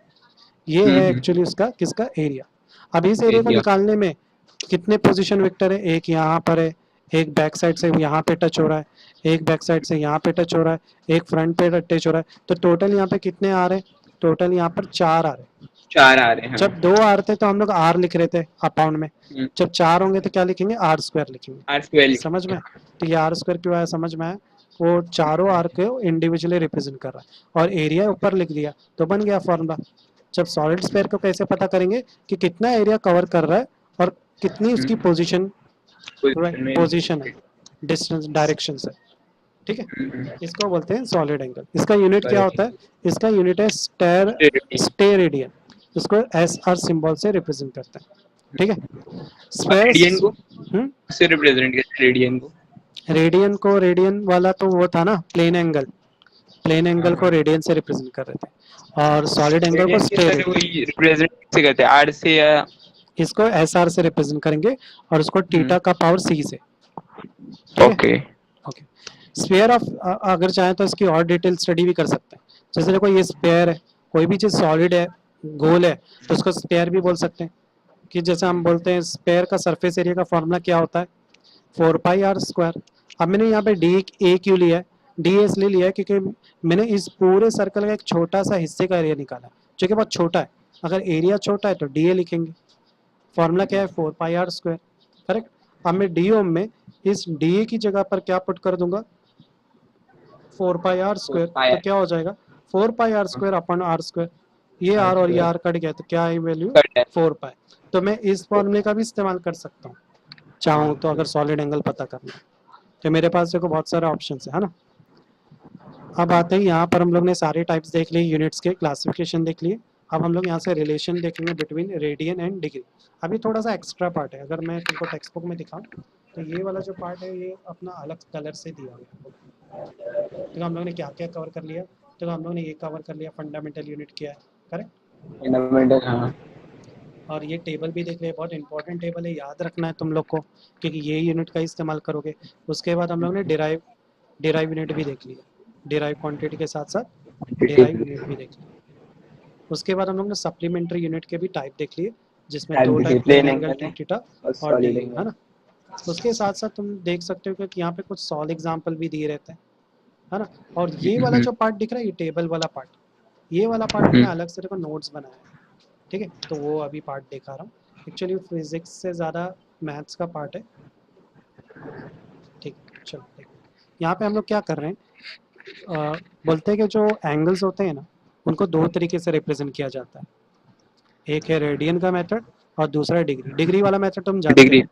Speaker 2: ये है एक्चुअली उसका किसका एरिया। अब इस एरिया को
Speaker 1: Area।
Speaker 2: निकालने में कितने पोजीशन वेक्टर है? एक यहाँ पर है, एक बैक साइड से यहाँ पे टच हो रहा है, एक बैक साइड से यहाँ पे टच हो रहा है, एक फ्रंट पे टच हो रहा है। तो टोटल यहाँ पे कितने आ रहे हैं? टोटल यहाँ पर 4 आ रहे हैं।
Speaker 1: 4 आ रहे हैं।
Speaker 2: जब 2 आ रहे थे तो हम लोग आर लिख रहे थे अपाउंड में,
Speaker 1: हाँ।
Speaker 2: जब 4 होंगे तो क्या लिखेंगे? आर स्क्वायर लिखेंगे।
Speaker 1: R12
Speaker 2: समझ में? तो ये आर स्क्वायर क्यों आया समझ में आया? वो चारों आर को इंडिविजुअली रिप्रेजेंट कर रहा है और एरिया ऊपर लिख दिया तो बन गया फॉर्मूला। जब सॉलिड स्फीयर को कैसे पता करेंगे कि कितना एरिया कवर कर रहा है और कितनी उसकी पोजीशन पोजीशन है, डिस्टेंस डायरेक्शन से, ठीक है। इसको बोलते हैं सॉलिड एंगल। इसका यूनिट क्या होता है? इसका यूनिट है स्टे रेडियन। इसको एस आर सिंबल से रिप्रेजेंट करते हैं, ठीक है।
Speaker 1: रेडियन को
Speaker 2: हम्म
Speaker 1: से रिप्रेजेंट करते हैं, रेडियन को।
Speaker 2: रेडियन वाला तो वो था ना प्लेन एंगल, प्लेन एंगल को रेडियन से रिप्रेजेंट कर रहे थे और सॉलिड एंगल को स्टे रेडियन।
Speaker 1: वही रिप्रेजेंट से करते हैं, आर से या
Speaker 2: इसको एस आर से रिप्रेजेंट करेंगे और उसको थीटा का पावर सी से, ठीक है?
Speaker 1: ओके।
Speaker 2: ओके। स्फीयर ऑफ अगर चाहें तो इसकी और डिटेल स्टडी भी कर सकते हैं। जैसे देखो ये स्फीयर है, कोई भी चीज सॉलिड है, गोल है, तो उसको स्फीयर भी बोल सकते हैं। कि जैसे हम बोलते हैं स्फीयर का सरफेस एरिया का फॉर्मूला क्या होता है? 4 पाई आर स्क्वायर। अब मैंने यहाँ पे डी ए क्यों लिया है? डी इसलिए लिया है क्योंकि मैंने इस पूरे सर्कल का एक छोटा सा हिस्से का एरिया निकाला जो कि बहुत छोटा है। अगर एरिया छोटा है तो डी ए लिखेंगे। फॉर्मूला क्या है? 4 पाई आर स्क्वायर, करेक्ट। अब मैं डी ओम में इस डी ए की जगह पर क्या पुट कर दूंगा? 4 पाई आर स्क्वायर। तो क्या हो जाएगा? 4 पाई आर स्क्वायर अपन आर स्क्वायर। ये आर और ये आर कट गया तो क्या है वैल्यू? 4 पाई। तो मैं इस फॉर्मूले का भी इस्तेमाल कर सकता हूँ चाहूँ तो, अगर सॉलिड एंगल पता करना है तो। मेरे पास देखो बहुत सारे ऑप्शन है ना। अब आते हैं यहाँ पर, हम लोग ने सारे टाइप्स देख लिए, यूनिट्स के क्लासिफिकेशन देख लिए। अब हम लोग यहाँ से रिलेशन देखेंगे बिटवीन रेडियन एंड डिग्री। अभी थोड़ा सा एक्स्ट्रा पार्ट है, अगर मैं तुमको टेक्स्ट बुक में दिखाऊं तो ये वाला जो पार्ट है ये अपना अलग कलर से दिया गया है। तो हम लोग ने क्या क्या कवर कर लिया? तो हम लोग ने ये कवर कर लिया, फंडामेंटल यूनिट क्या है, करेक्ट।
Speaker 1: फंडामेंटल, हाँ।
Speaker 2: और ये टेबल भी देख लिया, बहुत इंपॉर्टेंट टेबल है, याद रखना है तुम लोग को क्योंकि ये यूनिट का इस्तेमाल करोगे। उसके बाद हम लोग ने डिराइव यूनिट भी देख लिया, डिराइव क्वांटिटी के साथ साथ डिराइव यूनिट भी देख लिया। उसके बाद हम लोग ने सप्लीमेंट्री यूनिट के भी टाइप देख लिए जिसमें 2 टाइप, प्लेन एंगल, थीटा और डी, है ना। उसके साथ साथ तुम देख सकते हो कि यहाँ पे कुछ सॉल्व एग्जांपल भी दिए रहते हैं, है ना। और ये वाला जो पार्ट दिख रहा है, ये टेबल वाला पार्ट, ये वाला पार्ट मैंने अलग से देखो नोट्स बनाया है, ठीक है। तो वो अभी पार्ट दिखा रहा हूँ। एक्चुअली फिजिक्स से ज़्यादा मैथ्स का पार्ट है, ठीक। चलो देखो यहाँ पे हम लोग क्या कर रहे हैं, बोलते हैं कि जो एंगल्स होते हैं ना उनको 2 तरीके से रिप्रेजेंट किया जाता है। एक है रेडियन का मेथड और दूसरा है डिग्री। डिग्री वाला मेथड तुम जानते हो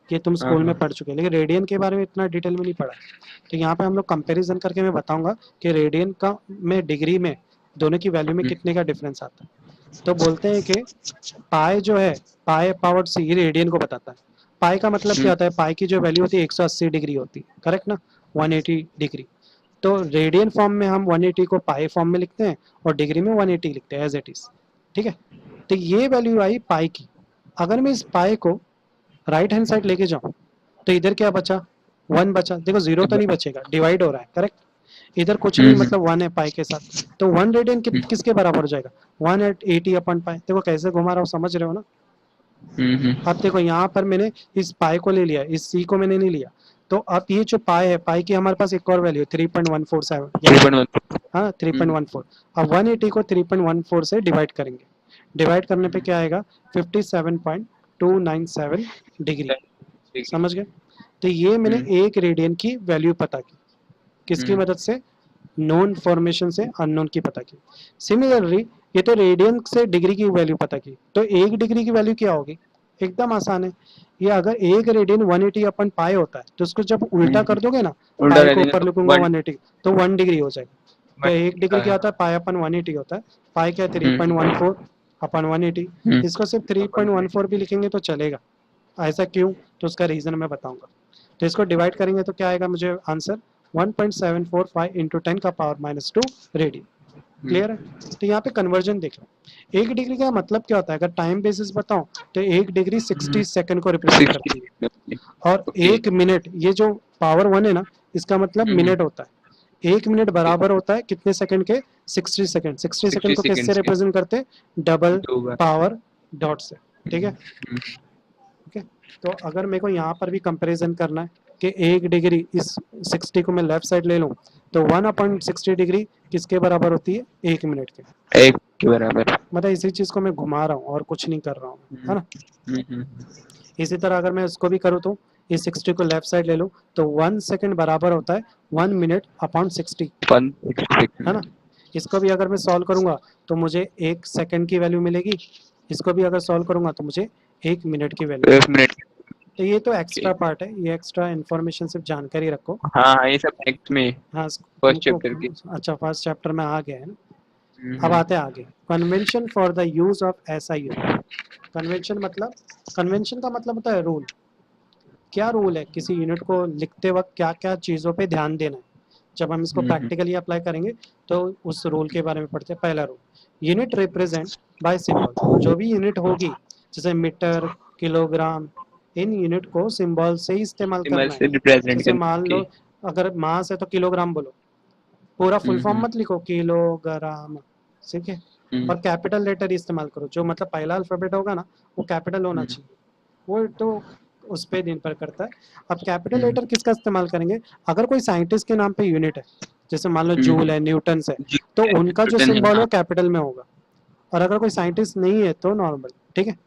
Speaker 2: कि तुम स्कूल में पढ़ चुके हैं, लेकिन रेडियन के बारे में इतना डिटेल में नहीं पढ़ा। तो यहाँ पे हम लोग कंपैरिजन करके मैं बताऊंगा कि रेडियन का में डिग्री में दोनों की वैल्यू में कितने का डिफरेंस आता है। तो बोलते हैं कि पाई जो है, पाई पावर सी रेडियन को बताता है। पाई का मतलब क्या होता है? पाई की जो वैल्यू होती है 180 डिग्री होती है, करेक्ट ना, 180 डिग्री। तो रेडियन फॉर्म में हम 180 को पाई फॉर्म में लिखते हैं और डिग्री में 180 लिखते हैं एज इट इज, ठीक है। तो ये वैल्यू आई पाई की। अगर मैं इस पाई को राइट हैंड साइड लेके जाऊं तो इधर क्या बचा? 1 बचा। देखो 0 तो नहीं बचेगा, डिवाइड हो रहा है, करेक्ट। इधर कुछ नहीं, मतलब 1 है पाई के साथ। तो 1 रेडियन किसके बराबर हो जाएगा? 180 अपन पाई। देखो कैसे घुमा रहा हूँ, समझ रहे हो ना। अब देखो यहाँ पर मैंने इस पाई को ले लिया, इस सी को मैंने नहीं लिया। तो अब ये जो पाई है, पाई की हमारे पास एक और वैल्यू 3.147, हाँ 3.14। अब 180 को 3.14 से डिवाइड करेंगे, डिवाइड करने पे क्या आएगा? 57.297 डिग्री। समझ गए? तो ये मैंने 1 रेडियन की वैल्यू पता की, किसकी मदद से? नोन फॉर्मेशन से अननोन की पता की। सिमिलरली ये तो रेडियन से डिग्री की वैल्यू पता की, तो 1 डिग्री की वैल्यू क्या होगी? एकदम आसान है। ये अगर 1 रेडियन 180 अपन पाई होता है तो उसको जब उल्टा कर दोगे ना, पाई को ऊपर लिखूंगा 180 तो 1 डिग्री हो जाएगा। तो 1 डिग्री क्या होता है? पाई अपन 180 होता है, पाई क्या है? 3.14 अपन 180, इसको सिर्फ 3.14 भी लिखेंगे तो चलेगा। ऐसा क्यों, तो उसका रीजन मैं बताऊंगा। तो इसको डिवाइड करेंगे तो क्या आएगा मुझे आंसर 1.745 इंटू 10 का पावर -2 रेडियन। क्लियर है। तो यहाँ पे कन्वर्जन देख लो, 1 डिग्री का मतलब क्या होता है, अगर टाइम बेसिस बताऊं तो 1 डिग्री 60 सेकंड को रिप्रेजेंट करती है, और 1 मिनट, ये जो पावर 1 है ना, इसका मतलब मिनट होता है। 1 मिनट बराबर होता है कितने सेकंड के, 60 सेकंड। 60 सेकंड को किससे रिप्रेजेंट करते हैं, डबल पावर डॉट से, ठीक है। ओके, तो अगर मेरे को यहाँ पर भी कंपैरिजन करना है कि 1 डिग्री, इस 60 को मैं लेफ्ट साइड ले लूँ तो 1/60 डिग्री किसके बराबर होती है, 1 मिनट के।
Speaker 1: 1 के बराबर।
Speaker 2: मतलब इसी चीज को मैं घुमा रहा हूँ और कुछ नहीं कर रहा हूँ, है ना। इसी तरह अगर मैं इसको भी करूँ तो इस 60 को लेफ्ट साइड ले लूँ तो 1 सेकंड बराबर होता है 1 मिनट अपॉन 60, है ना। इसको भी अगर मैं सॉल्व करूंगा तो मुझे 1 सेकंड की वैल्यू मिलेगी, इसको भी अगर सॉल्व करूंगा तो मुझे 1 मिनट की वैल्यू।
Speaker 1: 1 मिनट।
Speaker 2: तो ये तो एक्स्ट्रा पार्ट है, ये एक्स्ट्रा इन्फॉर्मेशन सिर्फ जानकारी रखो।
Speaker 1: हाँ, ये सब नेक्स्ट में
Speaker 2: हाँ,
Speaker 1: फर्स्ट चैप्टर की।
Speaker 2: अच्छा, फर्स्ट चैप्टर में आ गया है ना। अब आते हैं आगे, convention for the use of SI unit. Convention मतलब, कन्वेंशन का मतलब होता है रूल। क्या रूल है, किसी यूनिट को लिखते वक्त क्या क्या चीज़ों पे ध्यान देना है। जब हम इसको प्रैक्टिकली अप्लाई करेंगे तो उस रूल के बारे में पढ़ते हैं। पहला rule, unit represent by symbol. जो भी यूनिट होगी, जैसे मीटर, किलोग्राम, इन यूनिट को सिंबल से ही इस्तेमाल करना
Speaker 1: से
Speaker 2: है।
Speaker 1: रिप्रेजेंट
Speaker 2: जैसे मान लो अगर मास है तो किलोग्राम बोलो, पूरा फुल फॉर्म मत लिखो किलोग्राम, ठीक है। और कैपिटल लेटर इस्तेमाल करो, जो मतलब पहला अल्फाबेट होगा ना वो कैपिटल होना चाहिए, वो तो उस पे निर्भर करता है। अब कैपिटल लेटर किसका इस्तेमाल करेंगे, अगर कोई साइंटिस्ट के नाम पे यूनिट है, जैसे मान लो जूल है, न्यूटन्स है, तो उनका जो सिंबल है कैपिटल में होगा, और अगर कोई साइंटिस्ट नहीं है तो नॉर्मल, ठीक है।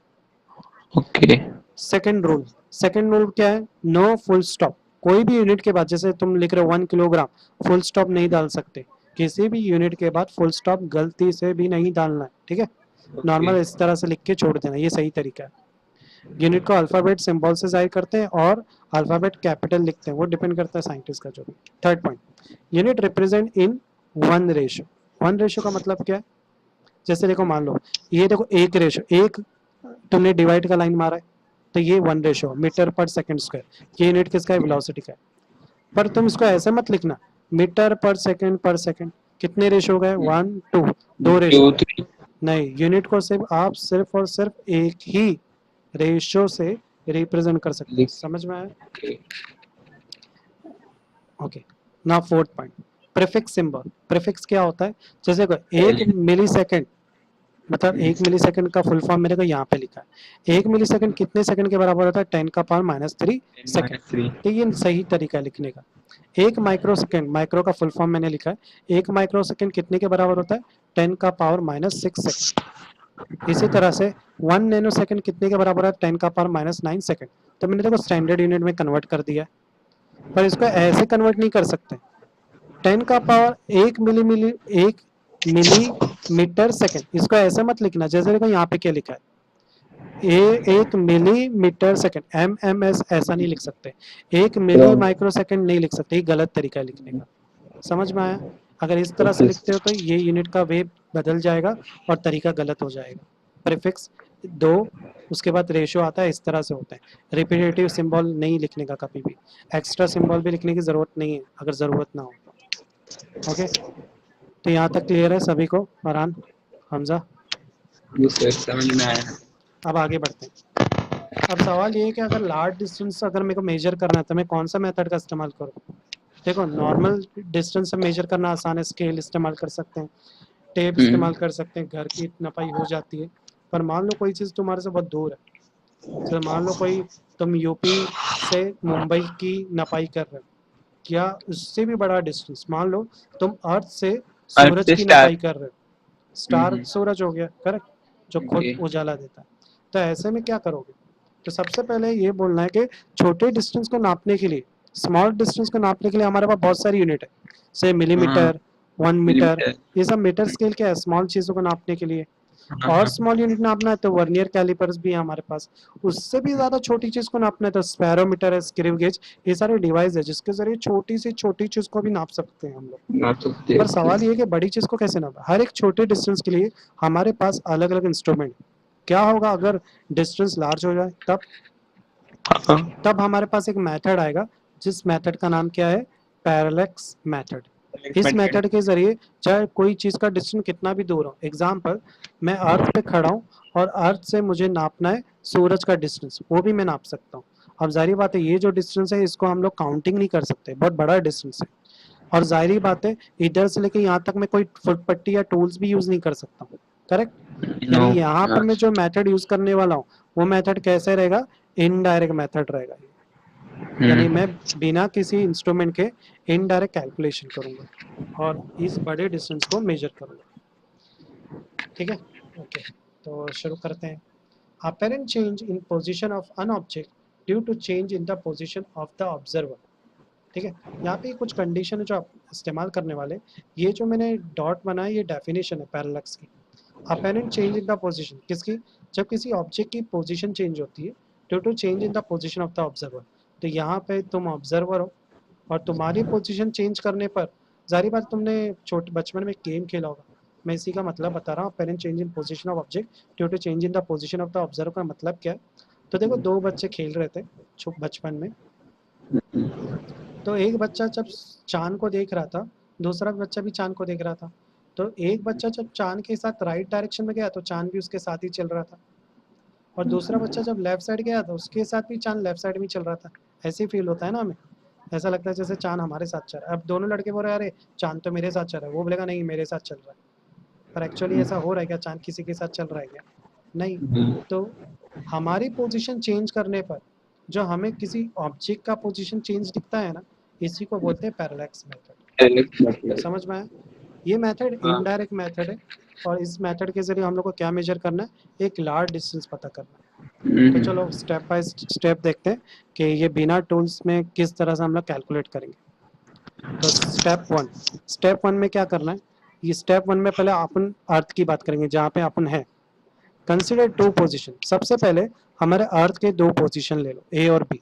Speaker 1: ओके।
Speaker 2: सेकंड रूल क्या है, नो फुल स्टॉप। कोई भी यूनिट के बाद, जैसे तुम लिख रहे हो 1 किलोग्राम, फुल स्टॉप नहीं डाल सकते। किसी भी यूनिट के बाद फुल स्टॉप गलती से भी नहीं डालना है, ठीक है। नॉर्मल इस तरह से लिख के छोड़ देना, ये सही तरीका है। यूनिट को अल्फाबेट सिंबल से जाहिर करते हैं और अल्फाबेट कैपिटल लिखते हैं, वो डिपेंड करता है साइंटिस्ट का जो भी। Third point, unit represent in 1 ratio. 1 ratio का मतलब क्या है, जैसे देखो मान लो ये देखो 1 रेशो, एक तुमने डिवाइड का लाइन मारा है तो ये 1 रेशो, मीटर पर सेकंड स्क्वायर। ये यूनिट किसका है, वेलोसिटी का है। पर तुम इसको ऐसे मत लिखना, मीटर पर सेकंड कितने रेशो गए, 1 2, 2 रेशो गए। नहीं, यूनिट को सिर्फ और सिर्फ एक ही रेशो से रिप्रेजेंट कर सकते हैं। समझ में आया। Okay, now fourth point, prefix symbol. Prefix क्या होता है, जैसे 1 मिली सेकेंड, मतलब 1 मिली सेकेंड का फुल फॉर्म मेरे को यहाँ पे लिखा है। 1 मिली सेकेंड कितने सेकंड के बराबर होता है, 10 का पावर -3 सेकंड। तो ये सही तरीका है लिखने का। 1 माइक्रो सेकेंड, माइक्रो का फुल फॉर्म मैंने लिखा है, 1 माइक्रो सेकेंड कितने के बराबर होता है, 10 का पावर -6 सेकंड। इसी तरह से 1 नैनो सेकंड कितने के बराबर है, 10 का पावर -9 सेकंड। तो मैंने देखो स्टैंडर्ड यूनिट में कन्वर्ट कर दिया, पर इसको ऐसे कन्वर्ट नहीं कर सकते। 10 का पावर 1 मिलीमीटर सेकंड, इसको ऐसे मत लिखना। जैसे देखो यहाँ पे क्या लिखा है, 1 मिलीमीटर सेकंड, MMS ऐसा नहीं लिख सकते। 1 मिली माइक्रो सेकंड नहीं लिख सकते, ये गलत तरीका है लिखने का। समझ में आया। अगर इस तरह से लिखते हो तो ये यूनिट का वे बदल जाएगा और तरीका गलत हो जाएगा। प्रीफिक्स 2, उसके बाद रेशो आता है, इस तरह से होता है। रिपीटेटिव सिंबल नहीं लिखने का कभी भी, एक्स्ट्रा सिंबल भी लिखने की जरूरत नहीं है अगर जरूरत ना हो। ओके, तो यहाँ तक क्लियर है सभी को, फरहान, हमजा?
Speaker 1: समझ में आया।
Speaker 2: अब आगे बढ़ते हैं। अब सवाल ये है कि अगर लार्ज डिस्टेंस अगर मेरे को मेजर करना है तो मैं कौन सा मेथड का इस्तेमाल करूँ। देखो नॉर्मल डिस्टेंस से मेजर करना आसान है, स्केल इस्तेमाल कर सकते हैं, टेप इस्तेमाल कर सकते हैं, घर की नपाई हो जाती है। पर मान लो कोई चीज़ तुम्हारे से बहुत दूर है, जैसे मान लो कोई तुम यूपी से मुंबई की नपाई कर रहे हो, या उससे भी बड़ा डिस्टेंस, मान लो तुम अर्थ से सूरज की नपाई कर रहे हो। स्टार सूरज हो गया, करेक्ट, जो खुद उजाला देता है। तो ऐसे में क्या करोगे, तो सबसे पहले ये बोलना है कि छोटे डिस्टेंस को नापने के लिए, स्मॉल डिस्टेंस को नापने के लिए हमारे पास बहुत सारी यूनिट है, जैसे मिलीमीटर, 1 मीटर, ये सब मीटर स्केल क्या है, स्मॉल चीज़ों को नापने के लिए। और स्मॉल यूनिट नापना है तो वर्नियर कैलिपर्स भी है हमारे पास। उससे भी ज्यादा छोटी चीज को नापना है तो स्पैरोमीटर है, स्क्रू गेज, ये सारे डिवाइस है जिसके जरिए छोटी से छोटी चीज को भी नाप सकते हैं हम लोग।
Speaker 1: ना सकते
Speaker 2: पर सवाल ये है कि बड़ी चीज को कैसे नापा। हर एक छोटे डिस्टेंस के लिए हमारे पास अलग अलग इंस्ट्रूमेंट। क्या होगा अगर डिस्टेंस लार्ज हो जाए तब हमारे पास एक मेथड आएगा जिस मेथड का नाम क्या है, पैरेलैक्स मेथड। इस मेथड के जरिए चाहे कोई चीज का डिस्टेंस कितना भी दूर हो, एग्जाम्पल मैं अर्थ पे खड़ा हूँ और अर्थ से मुझे नापना है सूरज का डिस्टेंस, वो भी मैं नाप सकता हूँ। अब जाहिर बात है ये जो डिस्टेंस है इसको हम लोग काउंटिंग नहीं कर सकते, बहुत बड़ा डिस्टेंस है। और जाहिर बात है इधर से लेके यहाँ तक मैं कोई फुटपट्टी या टूल्स भी यूज नहीं कर सकता हूँ, करेक्ट। यानी यहाँ पर मैं जो मेथड यूज करने वाला हूँ वो मेथड कैसे रहेगा, इनडायरेक्ट मेथड रहेगा। यानी मैं बिना किसी इंस्ट्रूमेंट के इनडायरेक्ट कैलकुलेशन करूंगा और इस बड़े डिस्टेंस को मेजर करूंगा। ठीक है, ओके, तो शुरू करते हैं। Apparent change in position of an object due to change in the position of the observer। ठीक है, यहाँ पे कुछ कंडीशन है जो आप इस्तेमाल करने वाले। ये जो मैंने डॉट बनाया ये डेफिनेशन है पैरेलैक्स की। Apparent change in the position किसकी, जब किसी ऑब्जेक्ट की पोजीशन चेंज होती है due to change in the position of the observer. तो यहाँ पे तुम ऑब्जर्वर हो और तुम्हारी पोजीशन चेंज करने पर, जारी बात तुमने छोटे बचपन में गेम खेला होगा, मैं इसी का मतलब बता रहा हूँ। Apparent change in position of object due to change in the position of the observer का मतलब क्या है। तो देखो दो बच्चे खेल रहे थे बचपन में, तो एक बच्चा जब चांद को देख रहा था दूसरा बच्चा भी चांद को देख रहा था। तो एक बच्चा जब चांद के साथ राइट डायरेक्शन में गया तो चांद भी उसके साथ ही चल रहा था, और दूसरा बच्चा जब लेफ्ट साइड गया तो उसके साथ भी चांद लेफ्ट साइड में चल रहा था। ऐसे फील होता है ना हमें, ऐसा लगता है जैसे चांद हमारे साथ चल रहा है। अब दोनों लड़के बोल रहे हैं अरे चांद तो मेरे साथ चल रहा है, वो बोलेगा नहीं मेरे साथ चल रहा है। पर एक्चुअली ऐसा हो रहा है क्या, चांद किसी के साथ चल रहा है क्या, नहीं। तो हमारी पोजीशन चेंज करने पर जो हमें किसी ऑब्जेक्ट का पोजीशन चेंज दिखता है ना, इसी को बोलते हैं पैरेलैक्स मेथड। समझ में आया। ये मेथड इनडायरेक्ट मेथड है और इस मेथड के जरिए हम लोग को क्या मेजर करना है, एक लार्ज डिस्टेंस पता करना है। तो चलो स्टेप बाय स्टेप देखते हैं कि ये बिना टूल्स में किस तरह से हम लोग कैलकुलेट करेंगे। तो स्टेप वन में क्या करना है, ये स्टेप वन में पहले अपन अर्थ की बात करेंगे जहाँ पे अपन है। कंसिडर टू पोजीशन, सबसे पहले हमारे अर्थ के दो पोजीशन ले लो, ए और बी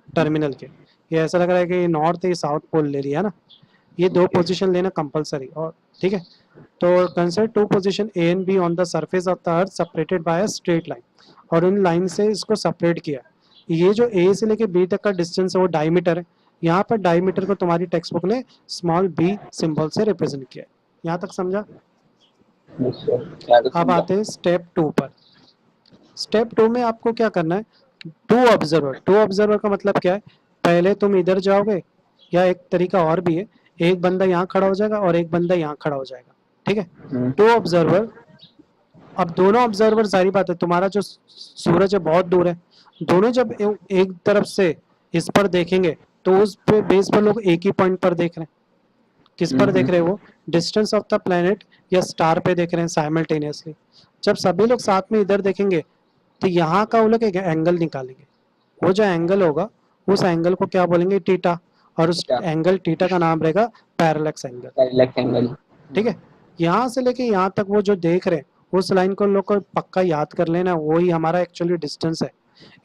Speaker 2: टर्मिनल के। ये ऐसा लग रहा है कि नॉर्थ या साउथ पोल ले लिया ना, ये दो पोजीशन लेना कंपलसरी। और ठीक है, तो consider two position A and B on the surface of the earth separated by a straight line, और इन लाइन से इसको सेपरेट किया। ये जो ए से लेके बी तक का डिस्टेंस है वो डायमीटर है। यहाँ पर डायमीटर को तुम्हारी टेक्स्ट बुक ने स्मॉल बी सिंबल से रिप्रेजेंट किया। यहाँ तक समझा। अब आते हैं स्टेप टू पर। स्टेप टू में आपको क्या करना है, टू ऑब्जर्वर का मतलब क्या है, पहले तुम इधर जाओगे, या एक तरीका और भी है, एक बंदा यहाँ खड़ा हो जाएगा और एक बंदा यहाँ खड़ा हो जाएगा। ठीक है, टू ऑब्जर्वर। अब दोनों ऑब्जर्वर, सारी बात है तुम्हारा जो सूरज है बहुत दूर है, दोनों जब एक तरफ से इस पर देखेंगे तो उस पे बेस पर लोग एक ही पॉइंट पर देख रहे हैं। किस पर देख रहे हैं, वो डिस्टेंस ऑफ द प्लेनेट या स्टार पे देख रहे हैं साइमल्टेनियसली। जब सभी लोग साथ में इधर देखेंगे तो यहाँ का वो लोग एक एंगल निकालेंगे, वो जो एंगल होगा उस एंगल को क्या बोलेंगे, टीटा, और उस एंगल टीटा का नाम रहेगा पैरेलैक्स एंगल। ठीक है, यहाँ से लेके यहाँ तक वो जो देख रहे हैं उस लाइन को लोग को पक्का याद कर लेना, वही हमारा एक्चुअली डिस्टेंस है।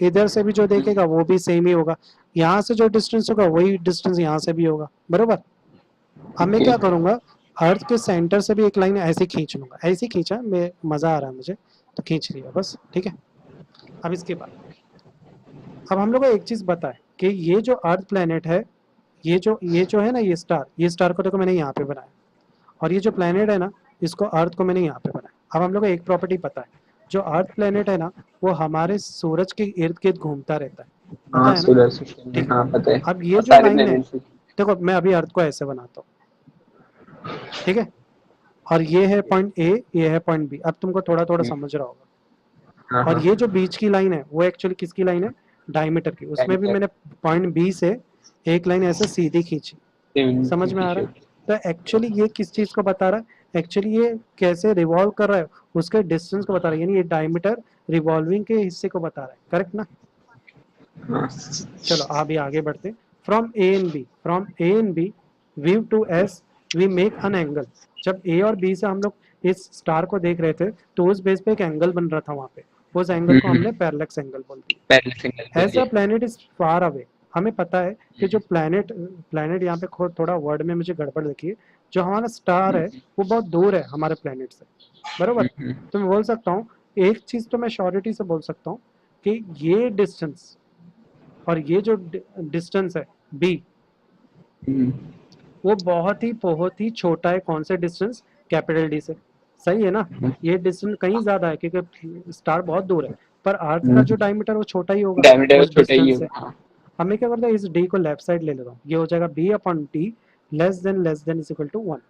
Speaker 2: इधर से भी जो देखेगा वो भी सेम ही होगा, यहाँ से जो डिस्टेंस होगा वही डिस्टेंस यहाँ से भी होगा, बरोबर। अब मैं क्या करूंगा, अर्थ के सेंटर से भी एक लाइन ऐसे खींच लूंगा, ऐसे खींचा मैं, मजा आ रहा है मुझे तो खींच लिया बस। ठीक है, अब इसके बाद अब हम लोग को एक चीज बताए कि ये जो अर्थ प्लेनेट है, ये जो है ना, ये स्टार को देखो मैंने यहाँ पे बनाया, और ये जो प्लेनेट है ना इसको अर्थ को मैंने यहाँ पे बनाया। अब हम लोग को एक प्रॉपर्टी पता है, जो अर्थ प्लेनेट है ना वो हमारे सूरज के इर्द गिर्द घूमता रहता है, पता है ना। ठीक, अब ये जो लाइन है, देखो मैं अभी अर्थ को ऐसे बनाता हूँ, ठीक है, और ये है पॉइंट ए, ये है पॉइंट बी। अब तुमको थोड़ा थोड़ा समझ रहा होगा। और ये जो बीच की लाइन है वो एक्चुअली किसकी लाइन है, डायमीटर की। उसमें भी मैंने पॉइंट बी से एक लाइन ऐसे सीधी खींची, समझ में आ रहा है। तो एक्चुअली ये किस चीज को बता रहा है, एक्चुअली ये कैसे रिवॉल्व कर रहा है उसके डिस्टेंस को बता रहा है, यानी ये डायमीटर रिवॉल्विंग के हिस्से को बता रहा है, करेक्ट ना। चलो अभी आगे बढ़ते। From A and B view to S we make an angle. जब ए और बी से हम लोग इस स्टार को देख रहे थे तो उस बेस पे एक एंगल बन रहा था वहाँ पे, उस एंगल को हमने पैरेलक्स एंगल बोल दिया।
Speaker 1: पहले सिंगल बोल
Speaker 2: एज अ
Speaker 1: दिया।
Speaker 2: प्लैनेट इज फार अवे, हमें पता है कि जो प्लैनेट यहाँ पे थोड़ा वर्ड में मुझे गड़बड़ लिखी है, जो हमारा स्टार है वो बहुत दूर है हमारे प्लैनेट से, बरोबर। तो मैं बोल सकता हूँ, एक चीज तो मैं श्योरिटी से बोल सकता हूँ कि ये डिस्टेंस और ये जो डिस्टेंस है बी, वो बहुत ही छोटा है। कौन से डिस्टेंस? कैपिटल डी से, सही है ना। ये डिस्टेंस कहीं ज्यादा है क्योंकि स्टार बहुत दूर है, पर अर्थ का जो डायमीटर वो छोटा ही होगा
Speaker 1: डायमीटर
Speaker 2: उस
Speaker 1: छोटा ही
Speaker 2: डिस्टेंस से।
Speaker 1: होगा। हाँ।
Speaker 2: हमें क्या करता है, इस डी को लेफ्ट साइड ले लेता हूँ, ये हो जाएगा B upon D less than is equal to 1।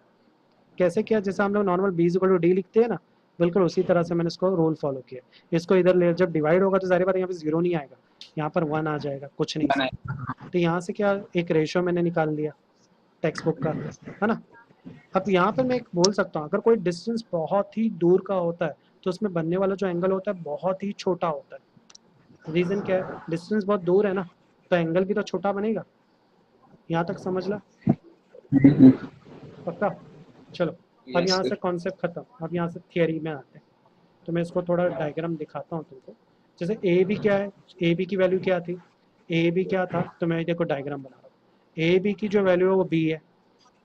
Speaker 2: कैसे किया? जैसे हम लोग normal B is equal to D लिखते हैं ना, बिल्कुल उसी तरह से मैंने इसको रूल फॉलो किया। इसको इधर ले, जब डिवाइड होगा तो सारी बात यहाँ पे 0 नहीं आएगा, यहाँ पर 1 आ जाएगा, कुछ नहीं
Speaker 1: बनाए।
Speaker 2: सर। तो यहाँ से क्या, एक रेशियो मैंने निकाल लिया टेक्स्ट बुक का, है ना। अब यहाँ पर मैं एक बोल सकता हूँ, अगर कोई डिस्टेंस बहुत ही दूर का होता है तो उसमें बनने वाला जो एंगल होता है बहुत ही छोटा होता है। रीजन क्या है? डिस्टेंस बहुत दूर है ना, तो एंगल भी तो छोटा बनेगा। यहाँ तक समझ ला, पक्का? चलो, अब
Speaker 1: यस
Speaker 2: यहाँ से
Speaker 1: सर।
Speaker 2: कॉन्सेप्ट खत्म, अब यहाँ से थियरी में आते हैं। तो मैं इसको थोड़ा डायग्राम दिखाता हूँ तुमको। जैसे ए बी क्या है, ए बी की वैल्यू क्या थी, ए बी क्या था, तो मैं देखो डायग्राम बना रहा हूँ। ए बी की जो वैल्यू है वो बी है,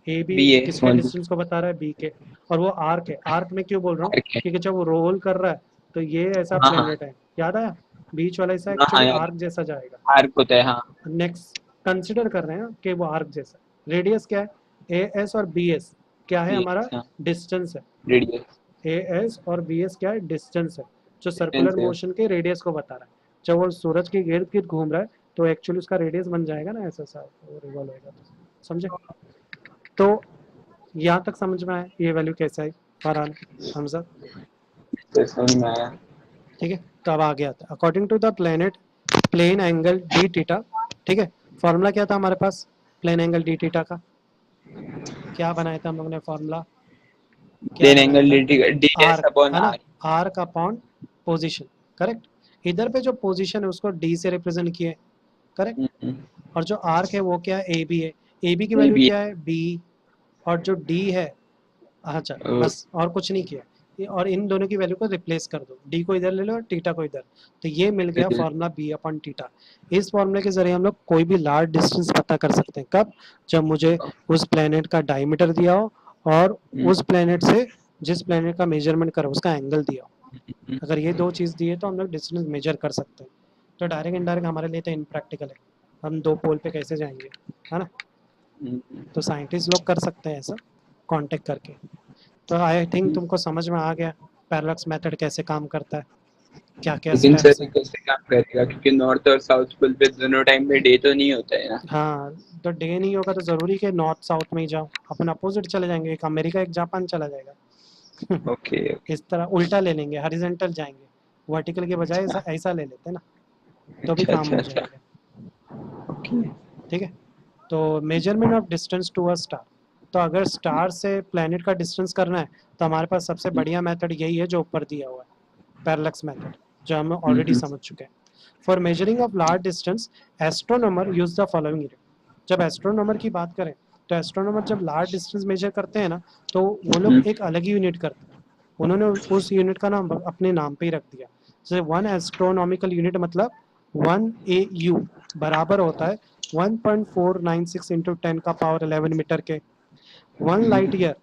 Speaker 2: ए बी
Speaker 1: बी है
Speaker 2: किसके
Speaker 1: स्मॉल।
Speaker 2: डिस्टेंस को बता रहा है, बी के। और वो आर्क है, आर्क में क्यों बोल रहा हूँ,
Speaker 1: ओके।
Speaker 2: क्योंकि जब वो रोल कर रहा है तो ये ऐसा
Speaker 1: हाँ हाँ
Speaker 2: प्लेनेट है, याद आया, बीच वाला ऐसा
Speaker 1: हाँ हाँ
Speaker 2: एक्चुअली
Speaker 1: यार,
Speaker 2: आर्क जैसा जाएगा।
Speaker 1: आर्क होता है हाँ।
Speaker 2: नेक्स्ट कंसिडर कर रहे हैं कि वो आर्क जैसा, रेडियस क्या है, ए एस और बी एस क्या है हमारा,
Speaker 1: यस हाँ।
Speaker 2: डिस्टेंस है।
Speaker 1: रेडियस
Speaker 2: ए एस और बी एस क्या है, डिस्टेंस है, जो सर्कुलर
Speaker 1: डिस्टेंस है।
Speaker 2: मोशन के रेडियस को बता रहा है। जब वो सूरज के इर्द गिर्द घूम रहा है तो एक्चुअली उसका रेडियस बन जाएगा ना ऐसा सा, वो रिवॉल्व होएगा, तो समझे। तो यहाँ तक समझ में आया ये वैल्यू कैसे आई फरहान, हमजा?
Speaker 1: समझ में आया।
Speaker 2: ठीक है, तो अब आगे आता है, according to the planet plane angle D theta. ठीक है, फॉर्मूला क्या था हमारे पास प्लेन एंगल डी थीटा का, क्या बनाया था हम लोग ने फॉर्मूला, क्या
Speaker 1: प्लेन
Speaker 2: बनाया
Speaker 1: एंगल
Speaker 2: था,
Speaker 1: डी एस
Speaker 2: आर्क
Speaker 1: अपॉन
Speaker 2: है ना,
Speaker 1: R.
Speaker 2: Arc upon position, correct. इधर पे जो पोजीशन है उसको डी से रिप्रेजेंट किया है, करेक्ट। और जो आर्क है वो क्या है, ए बी है। ए बी की
Speaker 1: ये
Speaker 2: वैल्यू
Speaker 1: भी
Speaker 2: क्या है, बी। और जो डी है, अच्छा
Speaker 1: है।
Speaker 2: बस और कुछ नहीं किया। और इन दोनों की वैल्यू को रिप्लेस कर दो, डी को इधर ले लो और टीटा को इधर, तो ये मिल गया फॉर्मूला बी अपॉन टीटा। इस फॉर्मूले के जरिए हम लोग कोई भी लार्ज डिस्टेंस पता कर सकते हैं, कब? जब मुझे उस प्लेनेट का डायमीटर दिया हो और उस प्लेनेट से जिस प्लेनेट का मेजरमेंट करो उसका एंगल दिया हो। अगर ये दो चीज़ दिए तो हम लोग डिस्टेंस मेजर कर सकते हैं। तो डायरेक्ट इनडायरेक्ट हमारे लिए तो इनप्रैक्टिकल है, हम दो पोल पे कैसे जाएंगे, है ना। तो साइंटिस्ट लोग कर सकते हैं ऐसा कांटेक्ट करके। तो आई थिंक तुमको समझ में आ गया पैरेलक्स मेथड कैसे काम करता है, क्या क्या
Speaker 1: लेकिन सर
Speaker 2: स्टेप्स
Speaker 1: ये
Speaker 2: हैं।
Speaker 1: कैसे काम करेगा, क्योंकि नॉर्थ और साउथ पोल पे दोनों टाइम पे डे तो नहीं होता है ना।
Speaker 2: हाँ, तो डे नहीं होगा तो ज़रूरी कि नॉर्थ साउथ में ही जाओ, अपन अपोजिट चले जाएंगे, एक अमेरिका एक जापान चला जाएगा।
Speaker 1: ओके।
Speaker 2: इस तरह उल्टा ले लेंगे, हॉरिजॉन्टल जाएंगे, वर्टिकल के बजाय ऐसा ऐसा ले लेते हैं ना, तो भी
Speaker 1: अच्छा
Speaker 2: काम
Speaker 1: अच्छा
Speaker 2: हो
Speaker 1: अच्छा।
Speaker 2: जाएगा।
Speaker 1: ओके।
Speaker 2: ठीक है, तो measurement of distance to a star, तो अगर स्टार से प्लेनेट का डिस्टेंस करना है तो हमारे पास सबसे बढ़िया मेथड यही है जो ऊपर दिया हुआ है, पैरेलक्स मेथड, जो हम ऑलरेडी समझ चुके हैं। For measuring of large distance astronomer use the following unit. जब एस्ट्रोनॉमर की बात करें तो एस्ट्रोनॉमर जब लार्ज डिस्टेंस मेजर करते हैं ना तो वो लोग एक अलग ही यूनिट करते हैं, उन्होंने उस यूनिट का नाम अपने नाम पे ही रख दिया। जैसे 1 एस्ट्रोनॉमिकल यूनिट मतलब 1 AU बराबर होता है 1.496 इंटू 10 का पावर 11 मीटर के। 1 लाइट ईयर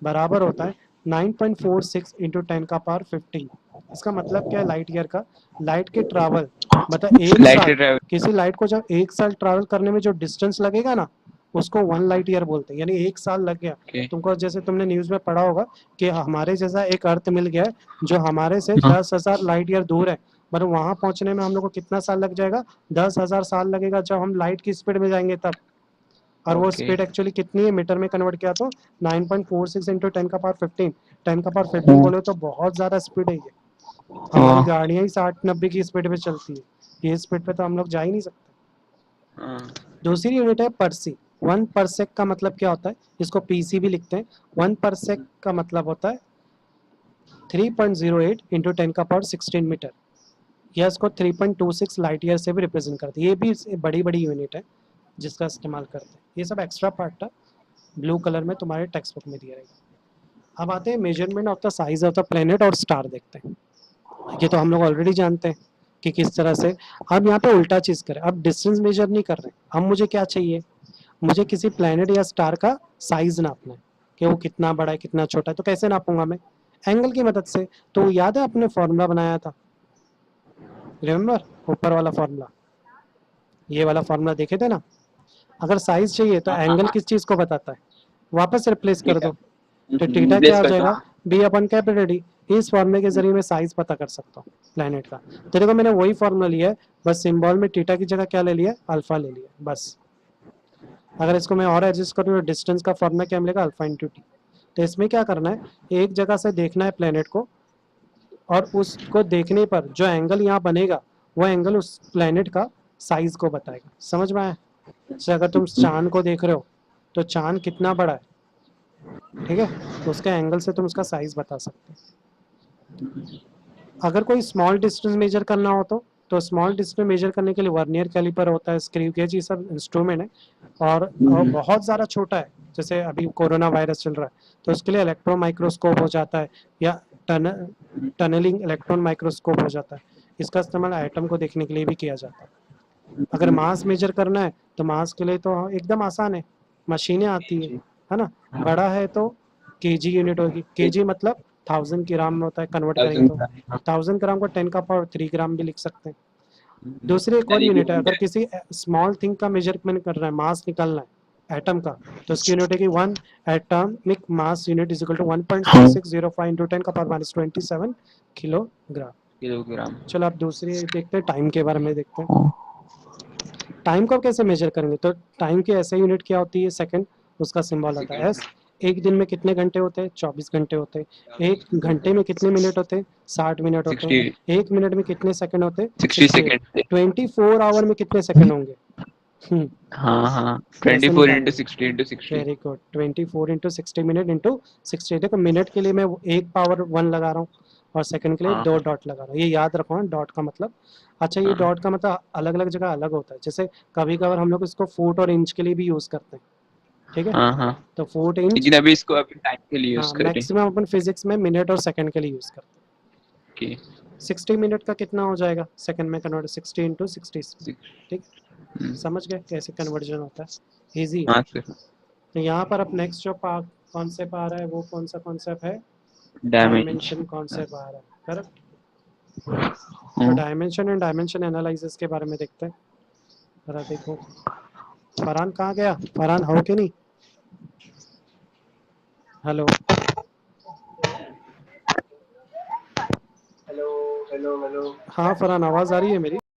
Speaker 2: बराबर होता है 9.46 इंटू 10 का पावर 15। इसका मतलब क्या है लाइट ईयर का, लाइट के ट्रैवल मतलब एक
Speaker 1: लाइट
Speaker 2: साल,
Speaker 1: ट्रैवल।
Speaker 2: किसी लाइट को जब एक साल ट्रैवल करने में जो डिस्टेंस लगेगा ना उसको 1 लाइट ईयर बोलते हैं, यानी एक साल लग गया
Speaker 1: ओके।
Speaker 2: तुमको। जैसे तुमने न्यूज में पढ़ा होगा कि हमारे जैसा एक अर्थ मिल गया है जो हमारे से 10,000 लाइट ईयर दूर है, मतलब वहां पहुंचने में हम लोग को कितना साल लग जाएगा, 10,000 साल लगेगा जब हम लाइट की स्पीड में जाएंगे तब। और वो
Speaker 1: ओके।
Speaker 2: स्पीड एक्चुअली कितनी है, मीटर में कन्वर्ट किया तो 9.46 इंटू 10 का पावर 15। 10 का पावर 15 बोले तो बहुत ज़्यादा स्पीड है ये। हमारी गाड़ियाँ ही 60-90 की स्पीड पे चलती है, ये स्पीड पे तो हम लोग जा ही नहीं सकते। दूसरी यूनिट है परसी। 1 परसेक का मतलब क्या होता है, इसको पीसी भी लिखते हैं। 1 परसेक का मतलब होता है 3.08 इंटू 10 का पावर 16 मीटर, या इसको 3.26 लाइट ईयर से भी रिप्रेजेंट करते हैं। ये भी बड़ी बड़ी यूनिट है जिसका इस्तेमाल करते हैं। ये सब एक्स्ट्रा पार्ट था, ब्लू कलर में तुम्हारे टेक्स्ट बुक में दिया रहेगा। अब आते हैं measurement of the size of the planet और स्टार देखते हैं। ये तो हम लोग ऑलरेडी जानते हैं कि किस तरह से। अब यहाँ पे उल्टा चीज करें, अब डिस्टेंस मेजर नहीं कर रहे, अब मुझे क्या चाहिए, मुझे किसी प्लेनेट या स्टार का साइज नापना है कि वो कितना बड़ा है कितना छोटा है। तो कैसे नापूंगा मैं, एंगल की मदद से। तो याद है आपने फॉर्मूला बनाया था, रिमेम्बर ऊपर वाला फॉर्मूला, ये वाला फॉर्मूला देखे थे ना। अगर साइज चाहिए तो
Speaker 1: हाँ हाँ
Speaker 2: एंगल
Speaker 1: हाँ,
Speaker 2: किस चीज को बताता है, वापस रिप्लेस कर
Speaker 1: थीटा।
Speaker 2: दो। तो थीटा क्या
Speaker 1: रिप्लेस
Speaker 2: हो
Speaker 1: कर दो,
Speaker 2: जाएगा,
Speaker 1: हाँ।
Speaker 2: बी अपन कैपिटल डी। इस फॉर्मूले के जरिए मैं साइज पता कर सकता हूँ प्लेनेट का। तो देखो मैंने वही फॉर्मूला लिया है, बस सिंबल में थीटा की जगह क्या ले लिया, अल्फा ले लिया बस। अगर इसको मैं और एडजस्ट करूँ तो डिस्टेंस का फॉर्मूला क्या मिलेगा, अल्फा इंटू टी। तो इसमें क्या करना है, एक जगह से देखना है प्लेनेट को, और उसको देखने पर जो एंगल यहाँ बनेगा वो एंगल उस प्लेनेट का साइज को बताएगा। समझ में आया। जैसे अगर तुम चांद को देख रहे हो तो चांद कितना बड़ा है, ठीक है, तो उसके एंगल से तुम उसका साइज बता सकते हो। अगर कोई स्मॉल डिस्टेंस मेजर करना हो तो स्मॉल डिस्टेंस मेजर करने के लिए वर्नियर कैलिपर होता है, स्क्रू गेज, ये सब इंस्ट्रूमेंट है। और बहुत ज़्यादा छोटा है, जैसे अभी कोरोना वायरस चल रहा है तो उसके लिए इलेक्ट्रॉन माइक्रोस्कोप हो जाता है, या टनलिंग इलेक्ट्रॉन माइक्रोस्कोप हो जाता है। इसका इस्तेमाल एटम को देखने के लिए भी किया जाता है। अगर मास मेजर करना है तो मास के लिए तो एकदम आसान है, मशीनें आती है ना। बड़ा है तो केजी यूनिट होगी, केजी मतलब 1000 ग्राम में होता है, कन्वर्ट करेंगे तो 1000 ग्राम को 10⁻³ ग्राम भी लिख सकते हैं। दूसरी एक और यूनिट है, अगर किसी स्मॉल थिंग का मेजरमेंट कर रहा है, मास निकालना है एटम का, तो उसकी यूनिट है कि 1 atomic mass unit is equal to 1.6605 into 10⁻27 kilogram.
Speaker 1: Kilogram.
Speaker 2: चलो अब दूसरी देखते हैं, टाइम के बारे में देखते हैं। टाइम को कैसे मेजर करेंगे, तो टाइम की ऐसे यूनिट क्या होती है, सेकंड, उसका सिंबल होता है एस। एक दिन में कितने घंटे होते हैं, 24 घंटे होते हैं। एक घंटे में कितने मिनट होते हैं, 60 मिनट होते हैं।
Speaker 1: 60
Speaker 2: एक मिनट में कितने सेकंड होते हैं,
Speaker 1: 60
Speaker 2: 60 मिनट।
Speaker 1: सेकेंड।
Speaker 2: 24 आवर में कितने सेकंड होंगे,
Speaker 1: हाँ हाँ,
Speaker 2: कैसे
Speaker 1: 24 इंटू
Speaker 2: निकालेंगे।
Speaker 1: 60 into 60।
Speaker 2: Very good, 24 into 60 minute into 60। देखो मिनट के लिए मैं 1 पावर 1 लगा रहा हूँ, और सेकंड के लिए
Speaker 1: हाँ
Speaker 2: 2 डॉट लगा रहा हूँ, ये याद रखो ना डॉट का मतलब। अच्छा, ये
Speaker 1: हाँ
Speaker 2: डॉट का मतलब अलग अलग जगह अलग होता है, जैसे कभी कभार हम लोग इसको फुट और इंच के लिए भी यूज करते हैं, ठीक है।
Speaker 1: हाँ हाँ,
Speaker 2: तो फुट इंच,
Speaker 1: लेकिन अभी इसको अभी टाइम के लिए यूज
Speaker 2: हाँ
Speaker 1: करें।
Speaker 2: मैक्सिमम अपन फिजिक्स में मिनट और सेकंड के लिए यूज करते
Speaker 1: ओके।
Speaker 2: हैं। 60 मिनट का कितना हो जाएगा सेकंड में कन्वर्ट, 60 इंटू 60, ठीक। समझ गए कैसे कन्वर्जन होता है, इजी है।
Speaker 1: हाँ सर।
Speaker 2: तो यहाँ पर अब नेक्स्ट जो कॉन्सेप्ट आ रहा है वो कौन सा कॉन्सेप्ट है,
Speaker 1: डायमेंशन।
Speaker 2: डायमेंशन कॉन्सेप्ट आ रहा है, करेक्ट। तो डायमेंशन एंड डायमेंशन एनालिसिस के बारे में देखते हैं। जरा देखो, फरहान कहाँ गया, फरहान हो कि नहीं, हेलो।
Speaker 3: Hello hello hello.
Speaker 2: हाँ फरहान, आवाज़ आ रही है मेरी।